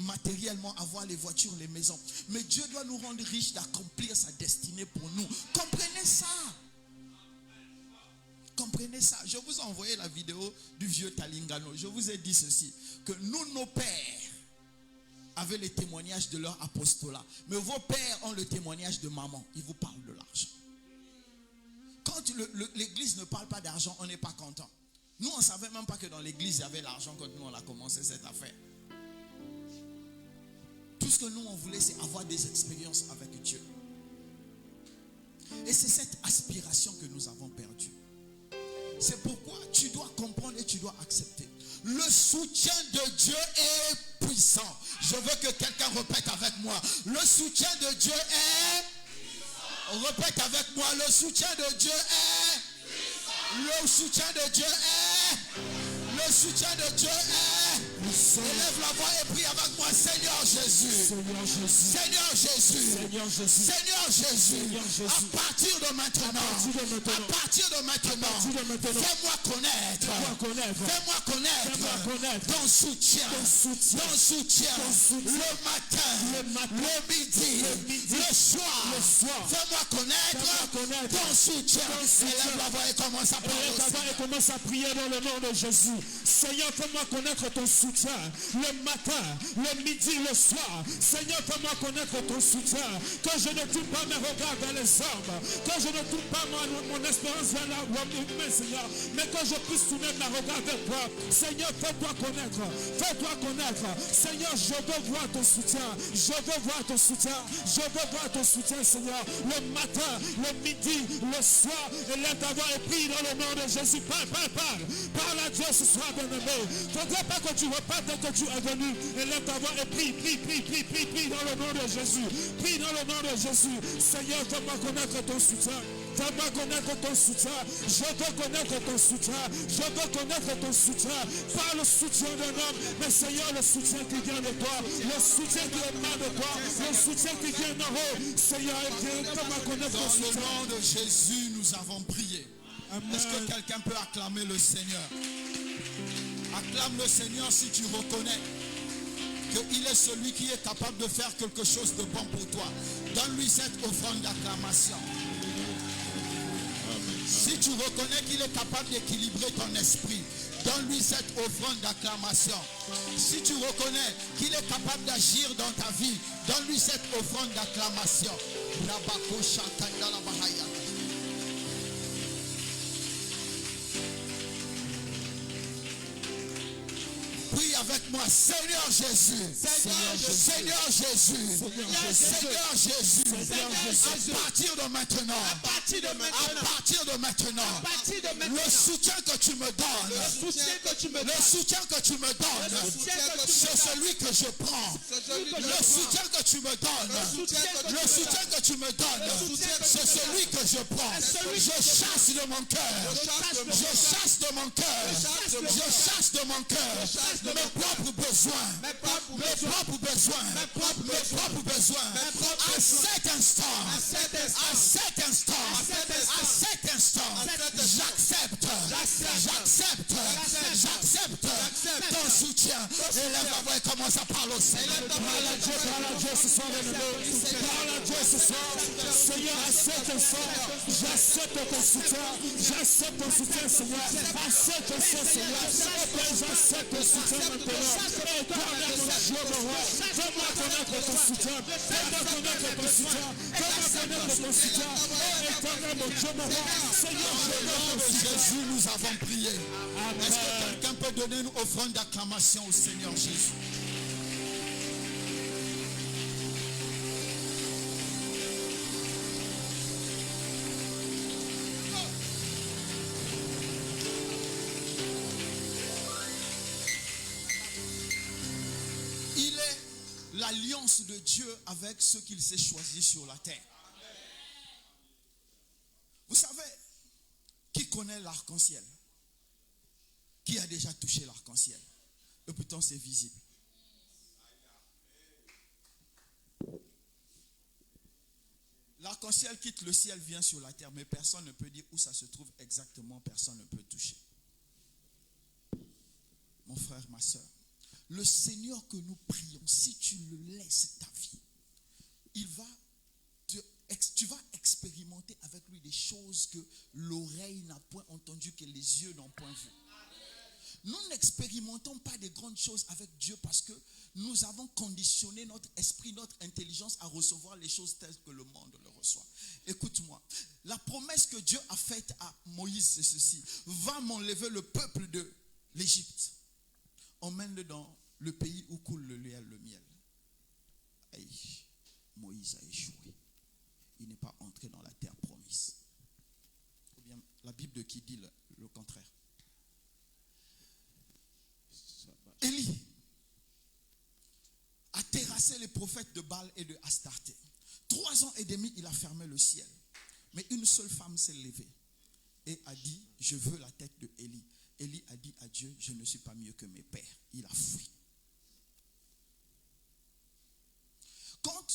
S1: matériellement, avoir les voitures, les maisons. Mais Dieu doit nous rendre riches d'accomplir sa destinée pour nous. Comprenez ça. Comprenez ça. Je vous ai envoyé la vidéo du vieux Talingano. Je vous ai dit ceci, que nous, nos pères, avaient les témoignages de leur apostolat. Mais vos pères ont le témoignage de maman. Ils vous parlent de l'argent. Quand l'église ne parle pas d'argent, on n'est pas content. Nous, on ne savait même pas que dans l'église, il y avait l'argent quand nous, on a commencé cette affaire. Tout ce que nous, on voulait, c'est avoir des expériences avec Dieu. Et c'est cette aspiration que nous avons perdue. C'est pourquoi tu dois comprendre et tu dois accepter. Le soutien de Dieu est puissant. Je veux que quelqu'un répète avec moi. Le soutien de Dieu est puissant. Répète avec moi. Le soutien de Dieu est puissant. Le soutien de Dieu est. Le soutien de Dieu est. Élève la voix et prie avec moi. Seigneur Jésus.
S4: Seigneur Jésus.
S1: Seigneur Jésus.
S4: Seigneur Jésus.
S1: Seigneur Jésus.
S4: Seigneur Jésus.
S1: À partir de maintenant. À partir de maintenant. Fais-moi connaître. Fais-moi connaître. Ton soutien. Ton soutien. Le matin. Le midi. Le soir. Fais-moi connaître ton soutien. Élève la voix et commence à parler.
S4: Et commence à prier dans le nom de Jésus. Seigneur, fais-moi connaître ton soutien. Le matin, le midi, le soir. Seigneur, fais-moi connaître ton soutien. Que je ne tourne pas mes regards vers les hommes. Que je ne tourne pas mon espérance vers l'homme humain, Seigneur. Mais que je puisse tourner mes regards vers toi. Seigneur, fais-toi connaître. Fais-toi connaître. Seigneur, je veux voir ton soutien. Je veux voir ton soutien. Je veux voir ton soutien, Seigneur. Le matin, le midi, le soir. Élève ta voix et prie dans le nom de Jésus. Parle. Parle à Dieu ce soir, bien-aimé. Il ne faudrait pas que tu repartes dès que tu es venu. Élève ta voix et prie dans le nom de Jésus. Prie dans le nom de Jésus. Seigneur, fais-moi connaître ton soutien. Fais-moi connaître ton soutien. Je veux connaître ton soutien. Je veux connaître ton soutien. Pas le soutien d'un homme, mais Seigneur, le soutien qui vient de toi. Le soutien qui émane de toi. Le soutien qui vient d'en haut. Seigneur, fais-moi connaître ton soutien.
S1: Dans le nom de Jésus, nous avons prié. Est-ce que quelqu'un peut acclamer le Seigneur? Acclame le Seigneur si tu reconnais qu'il est celui qui est capable de faire quelque chose de bon pour toi. Donne-lui cette offrande d'acclamation. Si tu reconnais qu'il est capable d'équilibrer ton esprit, donne-lui cette offrande d'acclamation. Si tu reconnais qu'il est capable d'agir dans ta vie, donne-lui cette offrande d'acclamation. Prie avec moi, Seigneur Jésus. Seigneur Jésus. Seigneur Jésus. À partir de maintenant. Le soutien que tu me donnes. C'est celui que je prends. Le soutien que tu me donnes. C'est celui que je prends. Je chasse de mon cœur. Je chasse de mon cœur. Mes propres besoins. À cet instant, j'accepte ton soutien. Élève la voix et commence à parler au Seigneur.
S4: Parle à Dieu ce soir, parle à Dieu ce soir. Seigneur, à cet instant, j'accepte ton soutien. J'accepte ton soutien, Seigneur. Accepte ton Seigneur. J'accepte ton soutien maintenant. Éternel mon Dieu, mon roi. Fais-moi connaître ton soutien. Fais-moi connaître ton soutien. Fais-moi connaître ton soutien. Éternel mon Dieu, mon roi. Seigneur, je veux ton soutien.
S1: Jésus, nous avons prié. Est-ce que quelqu'un peut donner une offrande d'acclamation au Seigneur Jésus? Il est l'alliance de Dieu avec ceux qu'il s'est choisis sur la terre. Vous savez, qui connaît l'arc-en-ciel? Qui a déjà touché l'arc-en-ciel? Et pourtant c'est visible. L'arc-en-ciel quitte le ciel, vient sur la terre, mais personne ne peut dire où ça se trouve exactement, personne ne peut toucher. Mon frère, ma soeur, le Seigneur que nous prions, si tu le laisses ta vie, tu vas expérimenter avec lui des choses que l'oreille n'a point entendues, que les yeux n'ont point vues. Nous n'expérimentons pas de grandes choses avec Dieu parce que nous avons conditionné notre esprit, notre intelligence à recevoir les choses telles que le monde le reçoit. Écoute-moi, la promesse que Dieu a faite à Moïse, c'est ceci: va m'enlever le peuple de l'Égypte, emmène-le dans le pays où coule le lait et le miel. Aïe, Moïse a échoué. Il n'est pas entré dans la terre promise. Ou bien la Bible de qui dit le contraire? Élie a terrassé les prophètes de Baal et de Astarté. 3 ans et demi, il a fermé le ciel. Mais une seule femme s'est levée et a dit: je veux la tête de Élie. Élie a dit à Dieu, je ne suis pas mieux que mes pères. Il a fui. Quand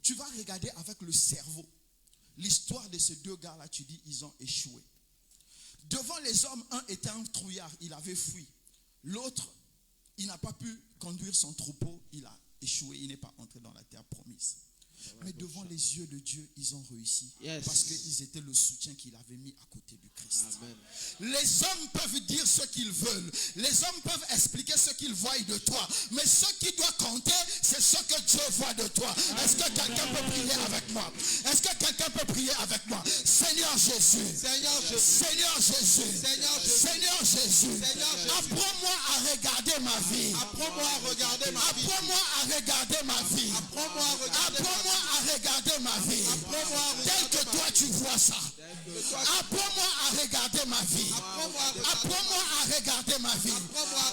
S1: tu vas regarder avec le cerveau l'histoire de ces deux gars-là, tu dis, ils ont échoué. Devant les hommes, un était un trouillard, il avait fui. L'autre, il n'a pas pu conduire son troupeau, il a échoué, il n'est pas entré dans la terre promise. Mais devant les yeux de Dieu, ils ont réussi. Parce qu'ils étaient le soutien qu'il avait mis à côté du Christ.
S5: Amen.
S1: Les hommes peuvent dire ce qu'ils veulent. Les hommes peuvent expliquer ce qu'ils voient de toi. Mais ce qui doit compter, c'est ce que Dieu voit de toi. Est-ce que quelqu'un peut prier avec moi? Est-ce que quelqu'un peut prier avec moi? Seigneur Jésus.
S5: Seigneur Jésus.
S1: Seigneur Jésus.
S5: Seigneur Jésus.
S1: Seigneur Jésus.
S5: Seigneur Jésus.
S1: Apprends-moi à regarder ma vie.
S5: Apprends-moi à regarder ma vie.
S1: Apprends-moi à regarder ma vie.
S5: Apprends-moi à regarder ma vie.
S1: Apprends-moi à regarder ma vie. Tel que toi tu vois ça. Apprends-moi à regarder ma vie. Apprends-moi à regarder ma vie.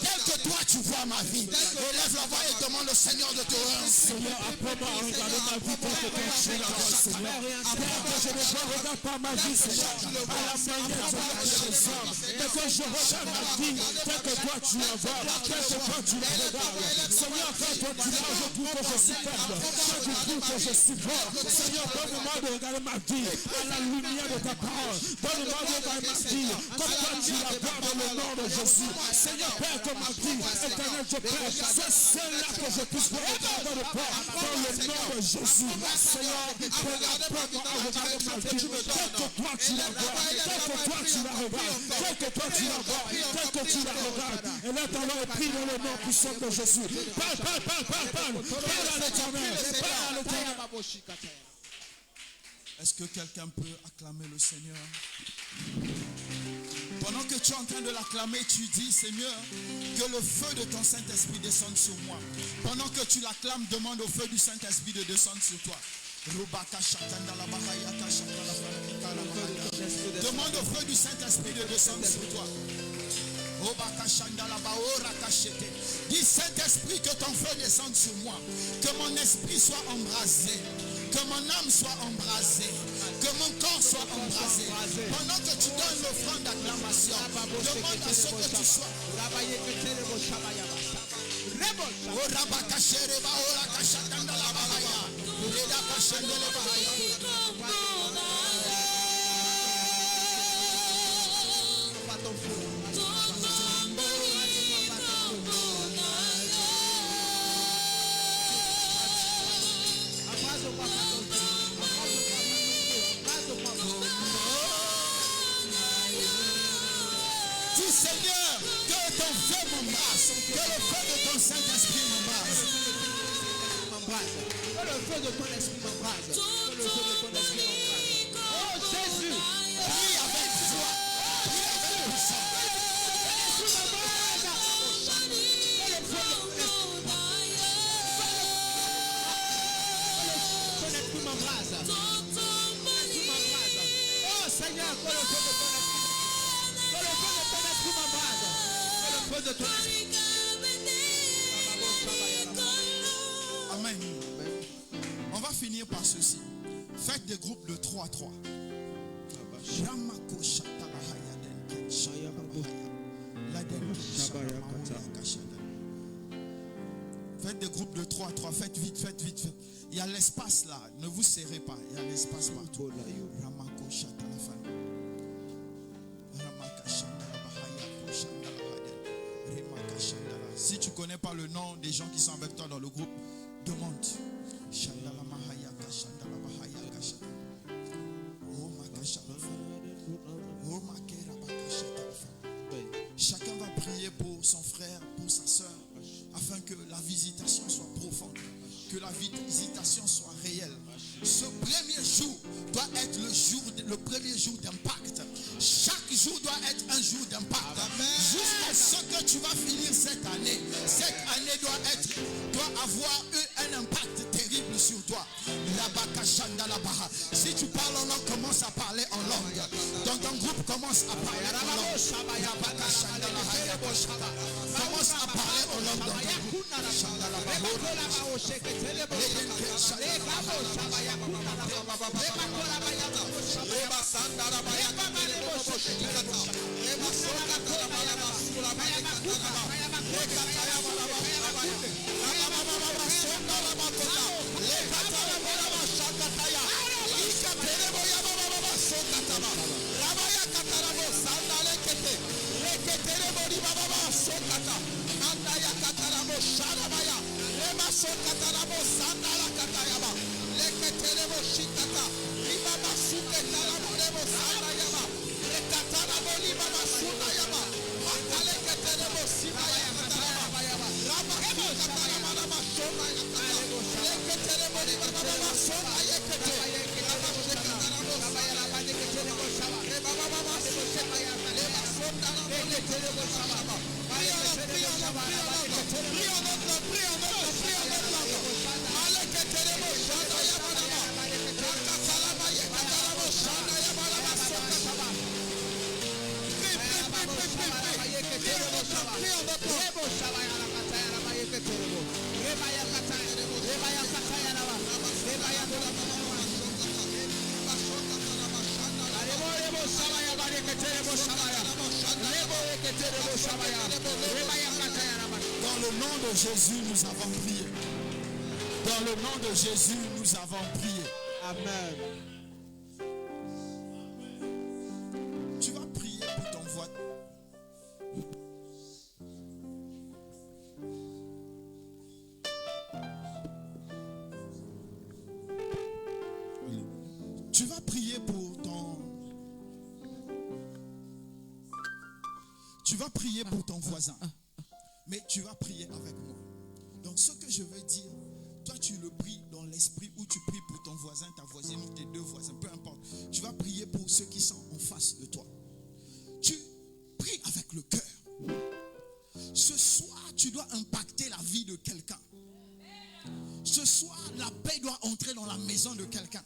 S1: Tel que toi tu vois ma vie. Élève la voix et demande au Seigneur de te rendre.
S4: Seigneur, apprends-moi à regarder ma vie tel que toi tu la vois, Seigneur. Tel que je ne regarde pas ma vie, Seigneur, à la manière de regarder les hommes. Mais que je regarde ma vie tel que toi tu la vois, tel que toi tu la regardes. Seigneur, quand toi tu l'as, je trouve que je suis faible. Quand je trouve que je suis fort. Seigneur, donne-moi de regarder ma vie à la lumière de ta parole. Donne-moi de regarder ma vie comme toi tu la vois dans le nom de Jésus. Seigneur, Père, que ma vie, éternel, je prie, c'est celle-là que je puisse voir dans le Père, dans le nom de Jésus. Seigneur, apprends-moi à regarder ma vie tel que toi tu la vois, tel que toi tu la regardes, tel que toi tu la vois, tel que tu la regardes. Et là, t'en as pris dans le nom puissant de Jésus. Parle à l'éternel, parle à l'éternel.
S1: Est-ce que quelqu'un peut acclamer le Seigneur? Pendant que tu es en train de l'acclamer, tu dis, Seigneur, que le feu de ton Saint-Esprit descende sur moi. Pendant que tu l'acclames, demande au feu du Saint-Esprit de descendre sur toi. Demande au feu du Saint-Esprit de descendre sur toi. Dis, Saint-Esprit, que ton feu descende sur moi. Que mon esprit soit embrasé. Que mon âme soit embrasée. Que mon corps soit embrasé. Pendant que tu donnes l'offrande d'acclamation, demande à ce que tu sois. Dis, Seigneur, que ton feu m'embrasse, que le feu de ton Saint-Esprit m'embrasse.
S5: Que le feu de ton esprit m'embrase. Que le feu de ton esprit m'embrase. Oh Jésus,
S1: prie avec foi, prie avec puissance.
S5: Ton esprit m'embrase. Oh Seigneur, que le feu de ton esprit. Que le feu de ton esprit m'embrase. Que le feu de ton esprit.
S1: Amen. On va finir par ceci. Faites des groupes de 3 à 3. Faites des groupes de 3 à 3. Faites vite, faites vite, faites. Il y a l'espace là. Ne vous serrez pas. Il y a l'espace partout. Si tu ne connais pas le nom des gens qui sont avec toi dans le groupe, demande. Chacun va prier pour son frère, pour sa soeur, afin que la visitation soit profonde, que la visitation soit réelle. Ce premier jour doit être le premier jour d'impact. Chaque jour doit être un jour d'impact. Jusqu'à ce que tu vas finir cette année. Cette année doit avoir eu un impact terrible sur toi. Si tu parles en langue, commence à parler en langue. Dans ton groupe, commence à parler en langue. Commence à parler en langue dans ton groupe. Dans le nom de Jésus, nous avons prié. Dans le nom de Jésus, nous avons prié.
S5: Amen.
S1: Tu vas prier pour ton voisin. Tu vas prier pour ton... Tu vas prier pour ton voisin. Mais tu vas prier avec moi. Donc ce que je veux dire, toi tu le pries dans l'esprit ou tu pries pour ton voisin, ta voisine ou tes deux voisins, peu importe. Tu vas prier pour ceux qui sont en face de toi. Tu pries avec le cœur. Ce soir, tu dois impacter la vie de quelqu'un. Ce soir, la paix doit entrer dans la maison de quelqu'un.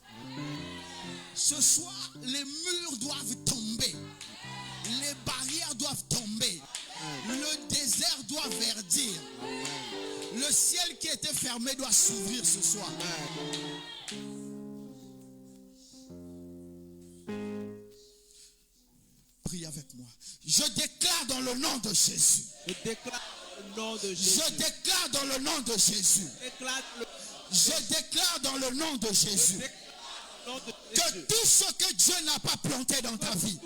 S1: Ce soir, les murs doivent tomber. Les barrières doivent tomber. Le désert doit verdir. Le ciel qui était fermé doit s'ouvrir ce soir. Prie avec moi. Je déclare dans le nom de Jésus.
S5: Je déclare le nom de Jésus.
S1: Je déclare dans le nom de Jésus. Je déclare dans le nom de Jésus que tout ce que Dieu n'a pas planté dans ta vie,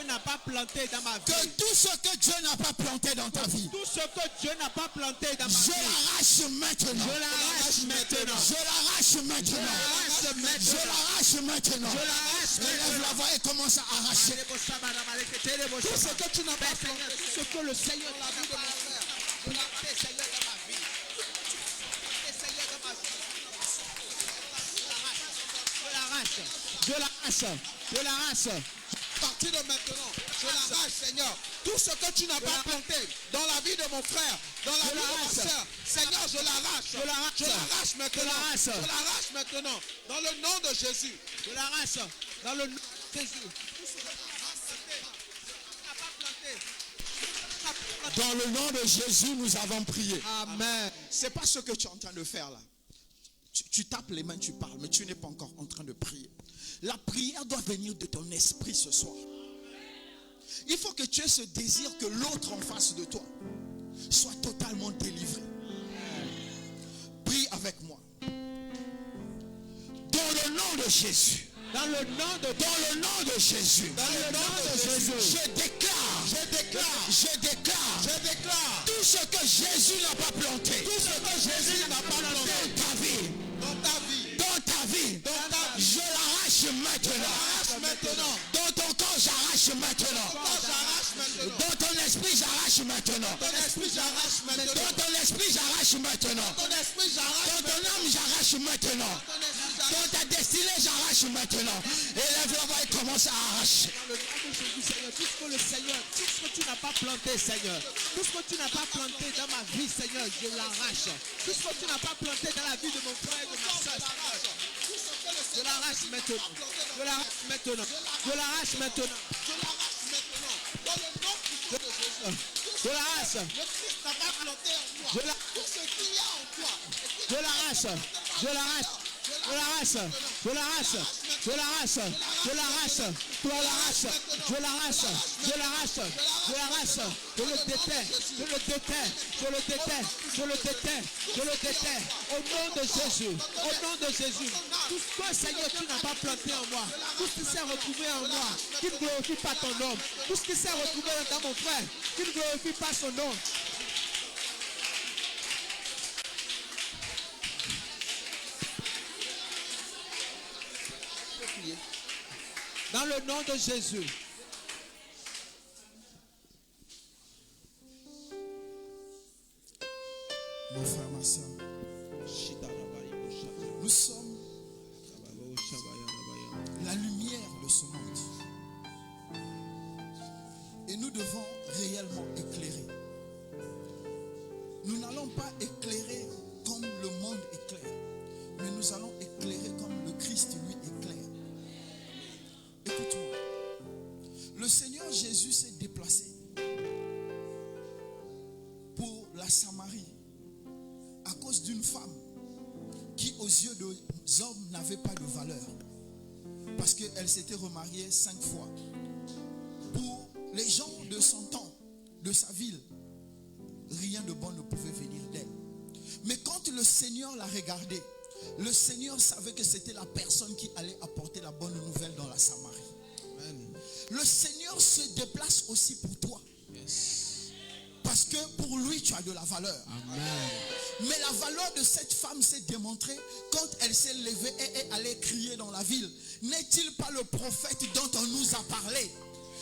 S5: n'a pas planté dans ma vie.
S1: que tout ce que Dieu n'a pas planté dans ta vie,
S5: Tout ce que Dieu n'a pas planté dans ma
S1: je
S5: vie.
S1: l'arrache maintenant.
S5: Je l'arrache maintenant.
S1: Je l'arrache maintenant. Je l'arrache maintenant.
S5: Je l'arrache
S1: Élève la voix et commence à arracher.
S5: Tout ce que tu n'as pas planté, tout ce que le Seigneur t'a vu de mon frère, planté, Seigneur, dans ma vie. Planté, Seigneur, dans ma vie. Je l'arrache. Je l'arrache.
S6: À partir de maintenant, je l'arrache, Seigneur. Tout ce que tu n'as pas planté dans la vie de mon frère, dans la vie de ma soeur, Seigneur, je l'arrache. Je l'arrache maintenant. Je l'arrache maintenant. Dans le nom de Jésus.
S5: Je l'arrache. Dans le nom de Jésus.
S1: Dans le nom de Jésus, nous avons prié.
S5: Amen.
S1: C'est pas ce que tu es en train de faire là. Tu tapes les mains, tu parles, mais tu n'es pas encore en train de prier. La prière doit venir de ton esprit ce soir. Il faut que tu aies ce désir que l'autre en face de toi soit totalement délivré. Prie avec moi. Dans le nom de Jésus.
S5: Dans le nom de
S1: Jésus.
S5: Dans le nom de Jésus.
S1: Je déclare. Tout ce que Jésus n'a pas planté.
S6: Tout ce que Jésus n'a pas planté
S1: Dans ta vie. Je l'arrache maintenant. Dans ton corps, j'arrache maintenant. Dans ton esprit, j'arrache maintenant. Dans ton esprit, j'arrache maintenant. Dans ton âme, j'arrache maintenant. Dans ta destinée, j'arrache maintenant. Élève la voix et commence à arracher.
S5: Dans le nom de Jésus, Seigneur, tout ce que le Seigneur, tout ce que tu n'as pas planté, Seigneur, tout ce que tu n'as pas planté dans ma vie, Seigneur, je l'arrache. Tout ce que tu n'as pas planté dans la vie de mon frère et de ma soeur, je l'arrache maintenant. Je l'arrache maintenant. Je l'arrache maintenant.
S6: Dans le nom de Jésus.
S5: Je l'arrache.
S6: Le Christ n'a pas planté en moi.
S5: Je la-
S6: Tout ce qu'il y a en toi.
S5: Je l'arrache, je l'arrache, je l'arrache, je l'arrache, je l'arrache, je l'arrache, tu l'arraches, je l'arrache, je l'arrache, je l'arrache, je le déteins, je le déteins, je le déteins, je le déteins, je le déteins, au nom de Jésus, au nom de Jésus. Tout ce que Seigneur tu n'as pas planté en moi, tout ce qui s'est retrouvé en moi, qui ne glorifie pas ton nom, tout ce qui s'est retrouvé dans mon frère, qui ne glorifie pas son nom. Dans le nom de Jésus.
S1: Mon frère, ma soeur, nous sommes la lumière de ce monde. Et nous devons réellement éclairer. Nous n'allons pas éclairer comme le monde éclaire, mais nous allons éclairer comme le Christ lui éclaire. Écoute-moi. Le Seigneur Jésus s'est déplacé pour la Samarie à cause d'une femme qui aux yeux des hommes n'avait pas de valeur parce qu'elle s'était remariée 5 fois. Pour les gens de son temps, de sa ville, rien de bon ne pouvait venir d'elle. Mais quand le Seigneur l'a regardée, le Seigneur savait que c'était la personne qui allait apporter la bonne nouvelle dans la Samarie. Amen. Le Seigneur se déplace aussi pour toi. Yes. Parce que pour lui, tu as de la valeur. Amen. Mais la valeur de cette femme s'est démontrée quand elle s'est levée et est allée crier dans la ville. N'est-il pas le prophète dont on nous a parlé?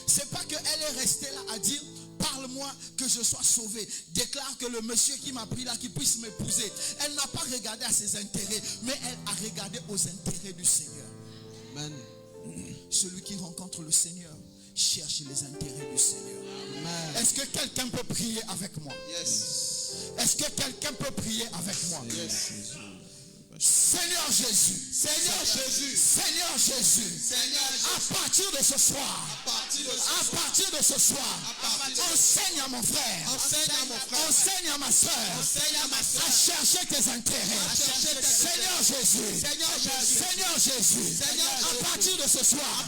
S1: C'est pas qu'elle est restée là à dire: parle-moi que je sois sauvé. Déclare que le monsieur qui m'a pris là, qui puisse m'épouser. Elle n'a pas regardé à ses intérêts, mais elle a regardé aux intérêts du Seigneur. Amen. Celui qui rencontre le Seigneur cherche les intérêts du Seigneur. Amen. Est-ce que quelqu'un peut prier avec moi? Yes. Est-ce que quelqu'un peut prier avec moi? Yes. Seigneur Jésus, Seigneur Jésus, Seigneur Jésus, à partir de ce soir, enseigne à mon frère, enseigne à ma soeur, à chercher tes intérêts. Seigneur Jésus, Seigneur Jésus, à partir de ce soir,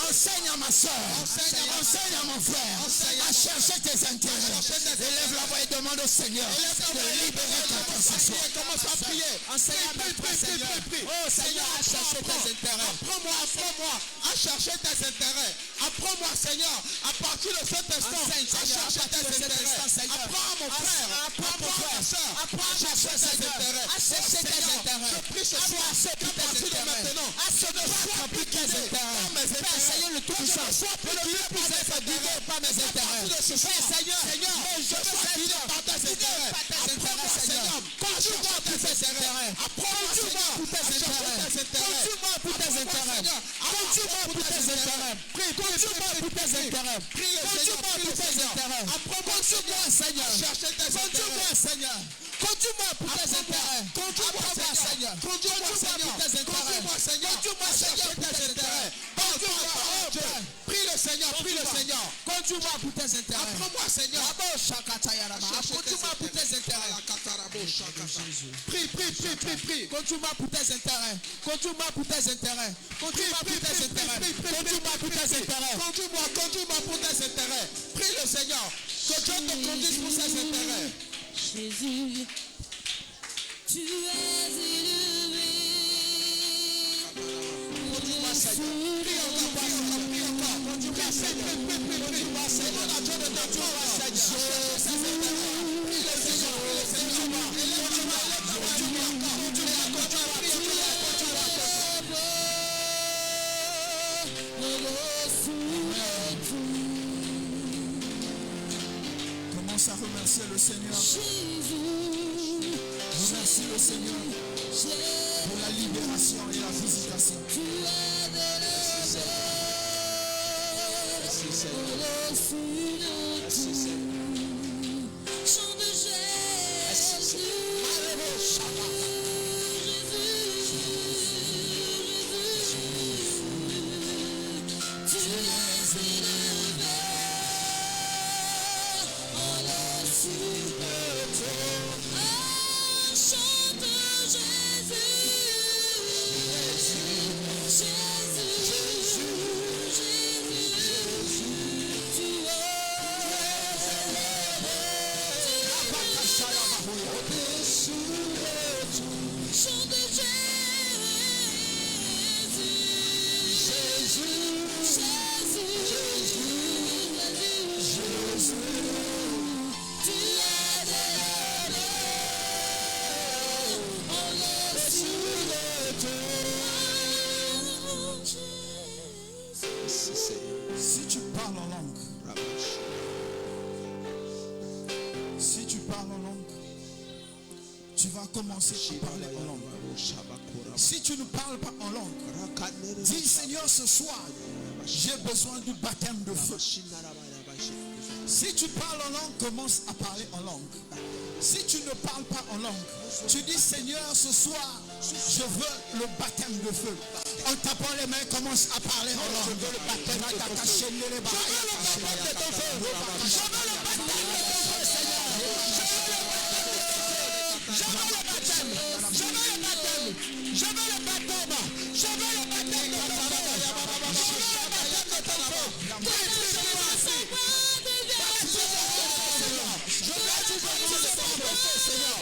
S1: enseigne à ma soeur, enseigne à mon frère, à chercher tes intérêts. Élève la voix et demande au Seigneur de libérer quelqu'un ce soir. Commence à prier. Enseigne à Seigneur. Oh Seigneur, à chercher tes intérêts. Apprends-moi à chercher tes intérêts. Apprends-moi, Seigneur, à partir de cet instant, à chercher tes intérêts. Apprends à mon frère, apprends à ma soeur, apprends à chercher tes intérêts. À chercher tes intérêts. Je prie ce soir, à partir de maintenant, à ce ne soit plus tes intérêts. Père Seigneur, le tout-puissant, ne plus être guidé par mes intérêts. Seigneur, je sois guidé par tes intérêts. Apprends-moi, Seigneur. Conduis-moi pour tes intérêts. Conduis-moi pour tes intérêts. Conduis-moi pour tes intérêts. Conduis-moi pour tes intérêts. Conduis-moi pour tes intérêts. Conduis-moi pour tes intérêts. Conduis-moi, Seigneur. Conduis-moi, Seigneur. Conduis-moi pour tes intérêts. Conduis-moi, Seigneur. Conduis-moi pour tes intérêts. Conduis-moi, Seigneur, pour tes intérêts. Prie le Seigneur, prie le Seigneur. Conduis-moi pour tes intérêts. Apprends-moi, Seigneur. Conduis-moi pour tes intérêts. Prie. Conduis-moi pour tes intérêts. Conduis-moi pour tes intérêts. Conduis-moi pour tes intérêts. Conduis-moi pour tes intérêts. Conduis-moi pour tes intérêts. Prie le Seigneur. Que Dieu te conduise pour ses intérêts.
S2: Jésus, tu es élevé.
S5: Conduis-moi, Seigneur. Prie encore. Conduis-moi, Seigneur. Conduis-moi, Seigneur. La joie de ta joie, Seigneur. Prie le Seigneur.
S1: Commence à remercier le Seigneur. Remercie le Seigneur pour la libération et la visitation.
S2: Merci Seigneur. Chant de Jésus. Tu es élevé. Oh,
S1: tu vas commencer à parler en langue. Si tu ne parles pas en langue, dis Seigneur, ce soir, j'ai besoin du baptême de feu. Si tu parles en langue, commence à parler en langue. Si tu ne parles pas en langue, tu dis Seigneur, ce soir, je veux le baptême de feu. En tapant les mains, commence à parler en langue. Je veux le baptême de ton feu. Je veux le baptême de ton feu. Je veux le baptême de ton feu, Seigneur. Je veux le baptême. Je veux le baptême. Je veux le baptême. Je veux le baptême de ton feu. Je veux le baptême de ton feu. Je veux du baptême de ton feu, Seigneur.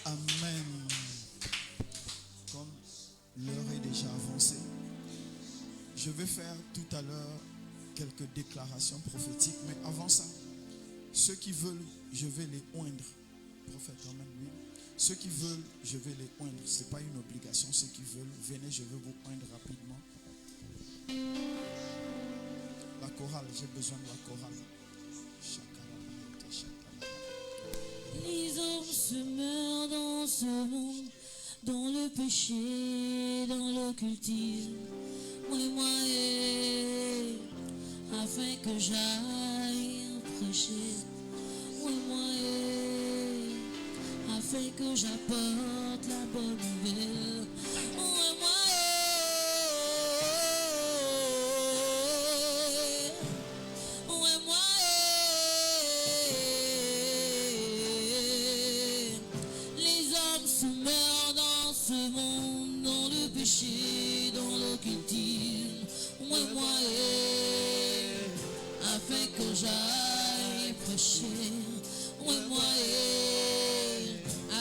S1: Amen. Comme l'heure est déjà avancée, je vais faire tout à l'heure quelques déclarations prophétiques, mais avant ça, ceux qui veulent, je vais les oindre. Prophète, amen, oui. Ceux qui veulent, je vais les oindre. Ce n'est pas une obligation. Ceux qui veulent, venez, je vais vous oindre rapidement. La chorale, j'ai besoin de la chorale.
S2: Les hommes se meurent dans ce monde, dans le péché, dans l'occultisme. Moi, afin que j'aille prêcher. Moi, afin que j'apporte la bonne nouvelle. Les hommes se meurent dans ce monde, dans le péché, dans l'occultisme. Moi, afin que j'aille prêcher. Moi,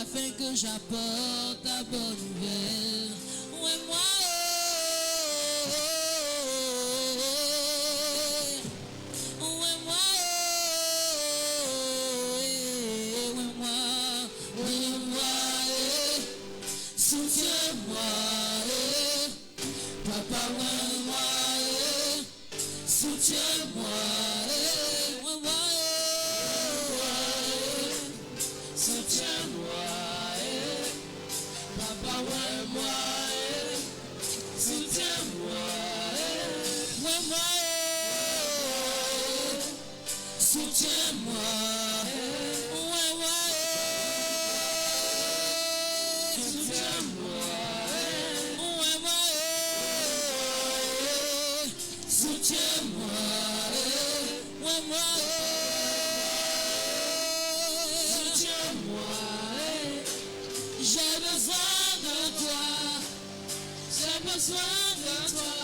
S2: afin que j'apporte la bonne nouvelle. Moi, toi. J'ai besoin de toi.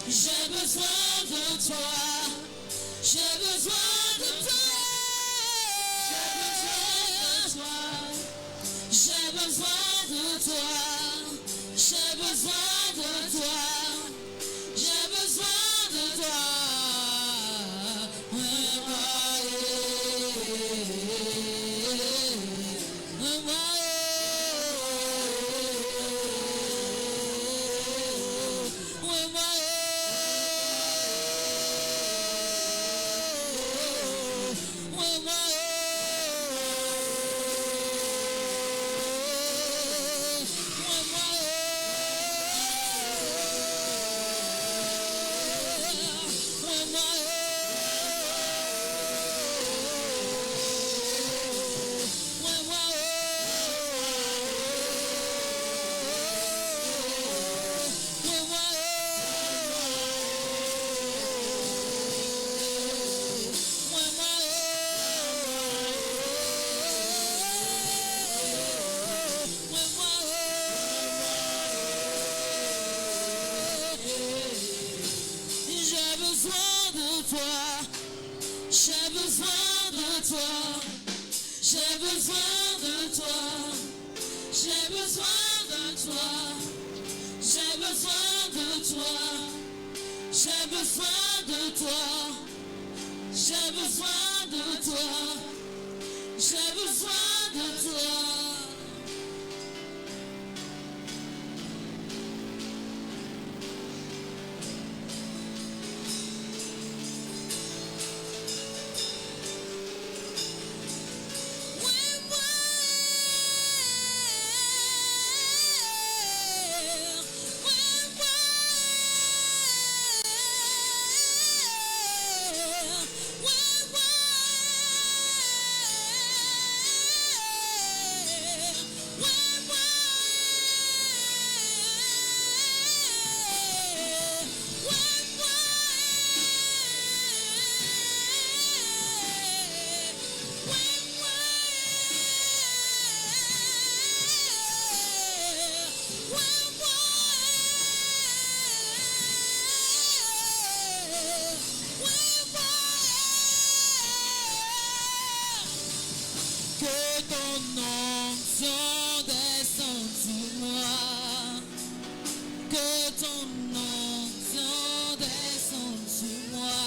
S2: J'ai besoin de toi. J'ai besoin de toi. J'ai besoin de toi. J'ai besoin de toi. J'ai besoin de toi. J'ai besoin de toi. J'ai besoin de toi. J'ai besoin de toi. J'ai besoin de toi. J'ai besoin de toi. J'ai besoin de toi. J'ai besoin de toi. Que ton onction descende sur moi. Que ton onction descende sur moi.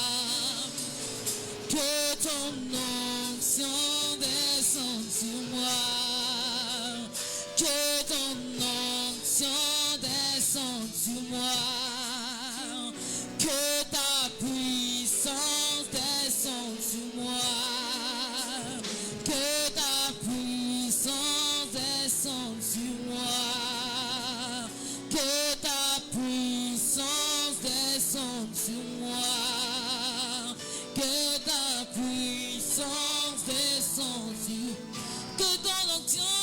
S2: Que ton onction descende sur moi. Que ton onction descende sur moi. Que ta puissance descende sur moi. Que ta puissance descende sur moi. Que ta puissance descende sur moi. Que ta puissance descende sur. Que ton onction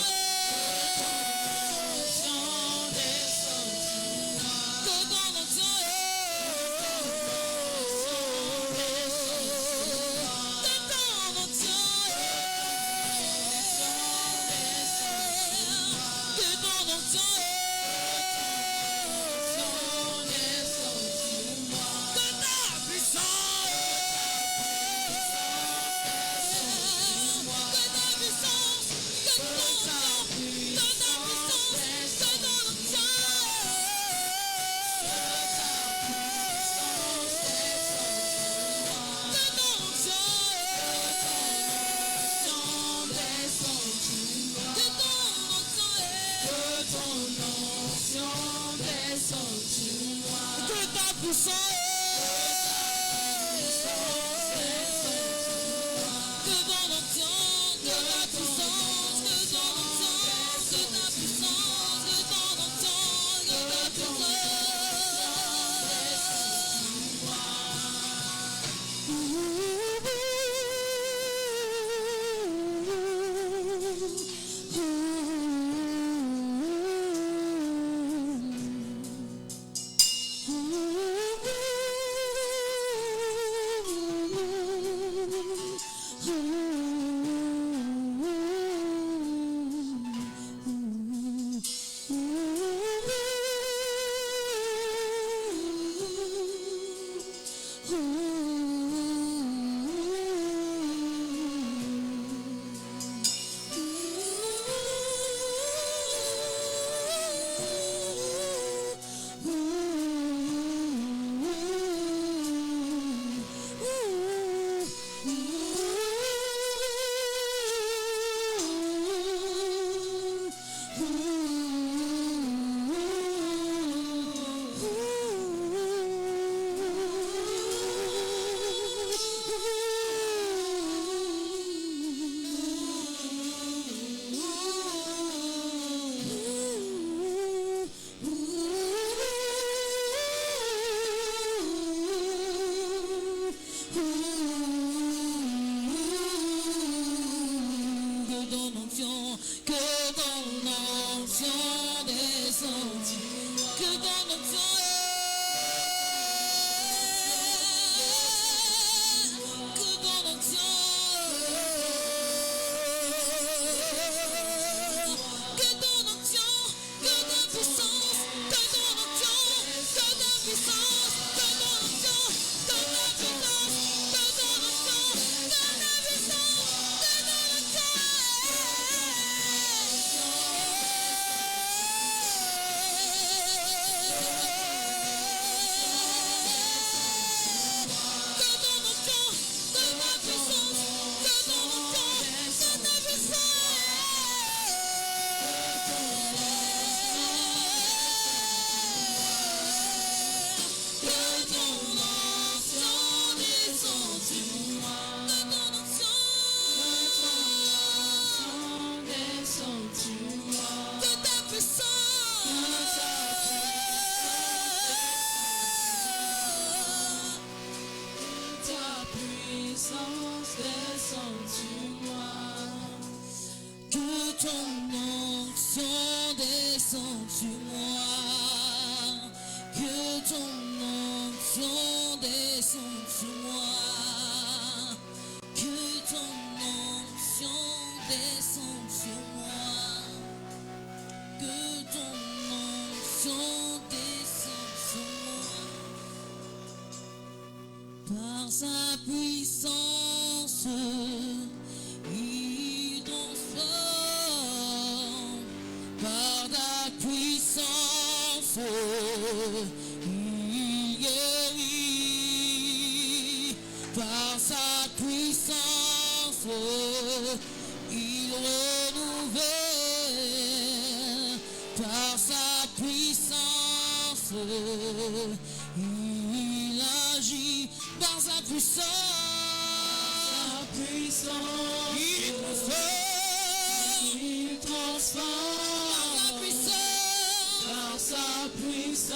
S2: ton onction, que ton onction descende, que ton onction sa puissance, il transforme par ta puissance, il guérit par sa puissance, il renouvelle par sa puissance, il agit par sa puissance, il transforme par sa puissance,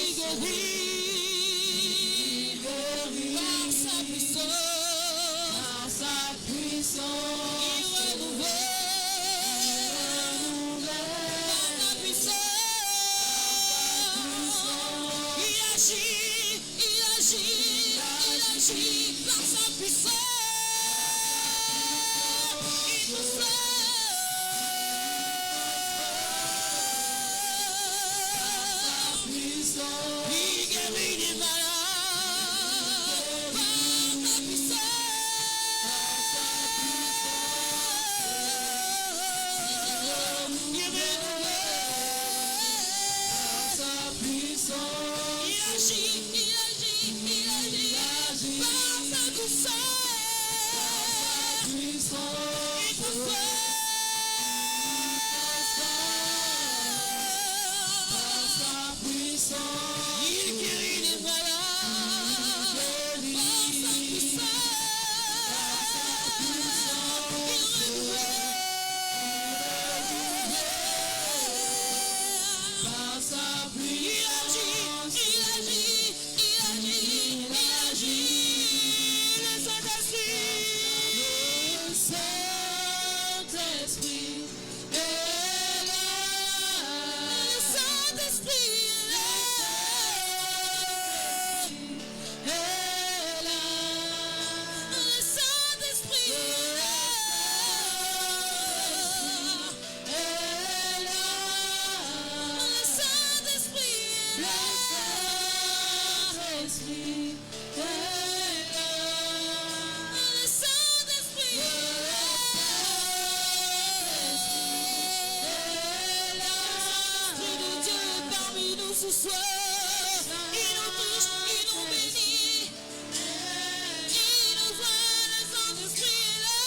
S2: il guérit par sa puissance, il renouvelle par sa puissance, il agit par sa puissance, il transforme, il guérit les malades par sa puissance, il renouvelle sa puissance, il agit par sa puissance, il guérit les malades par sa puissance, il renouvelle par sa puissance, il agit, le Saint-Esprit est là, le Saint-Esprit est là, le Saint-Esprit est là, le Saint-Esprit est là, ce soir, il nous touche, il nous bénit, il nous voit, le Saint-Esprit est là,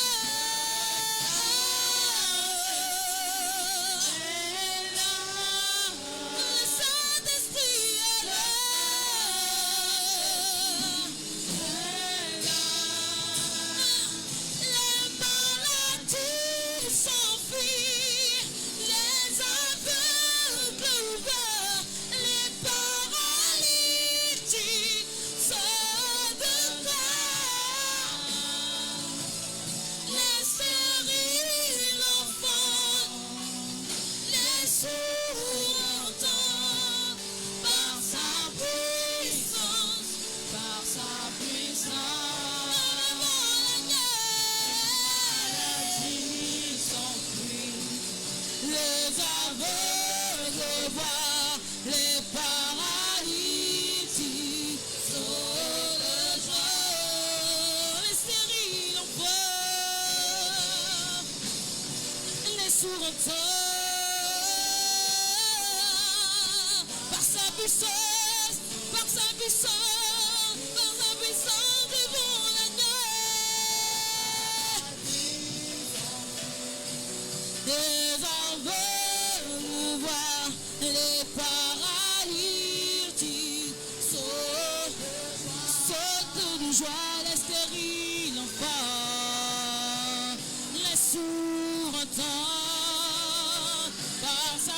S2: le Saint-Esprit est là, les maladies s'enfuient, les aveugles ouverts, les paralytiques sortent de terre, les stériles aveugles voient, les paralytiques sautent de joie, les stériles en voient, les sourds entendent, par sa puissance, par sa puissance, par sa puissance devant l'agneau. Les aveugles voient, les paralytiques sautent de joie, les stériles enfants, les sourds entendent par sa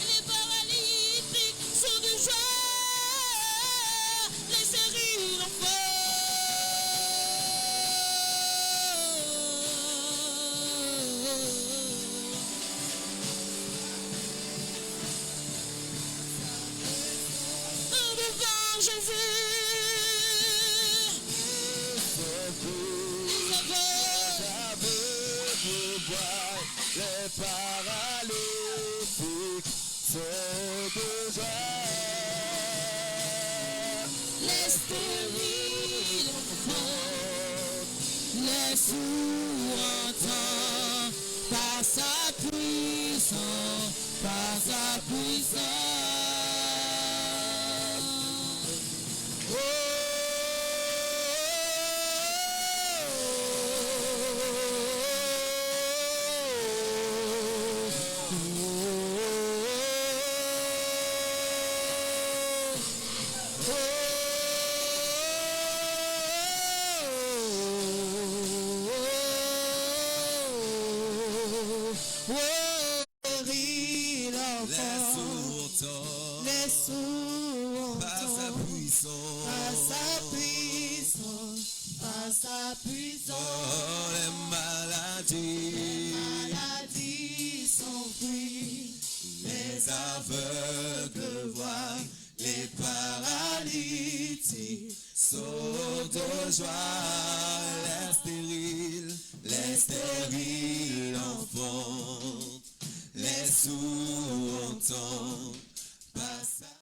S2: les paralytiques sont de joie, les stériles en devant Jésus, les aveugles
S7: voient, les paralytiques sautent de joie.
S2: les stériles entendent, les sourds entendent, par sa puissance, par sa puissance.
S7: Les sourds par sa puissance,
S2: Par sa puissance,
S7: oh, les maladies
S2: s'enfuient,
S7: les aveugles voient, les paralytiques sautent de joie, les stériles enfants, les sourds entendent par sa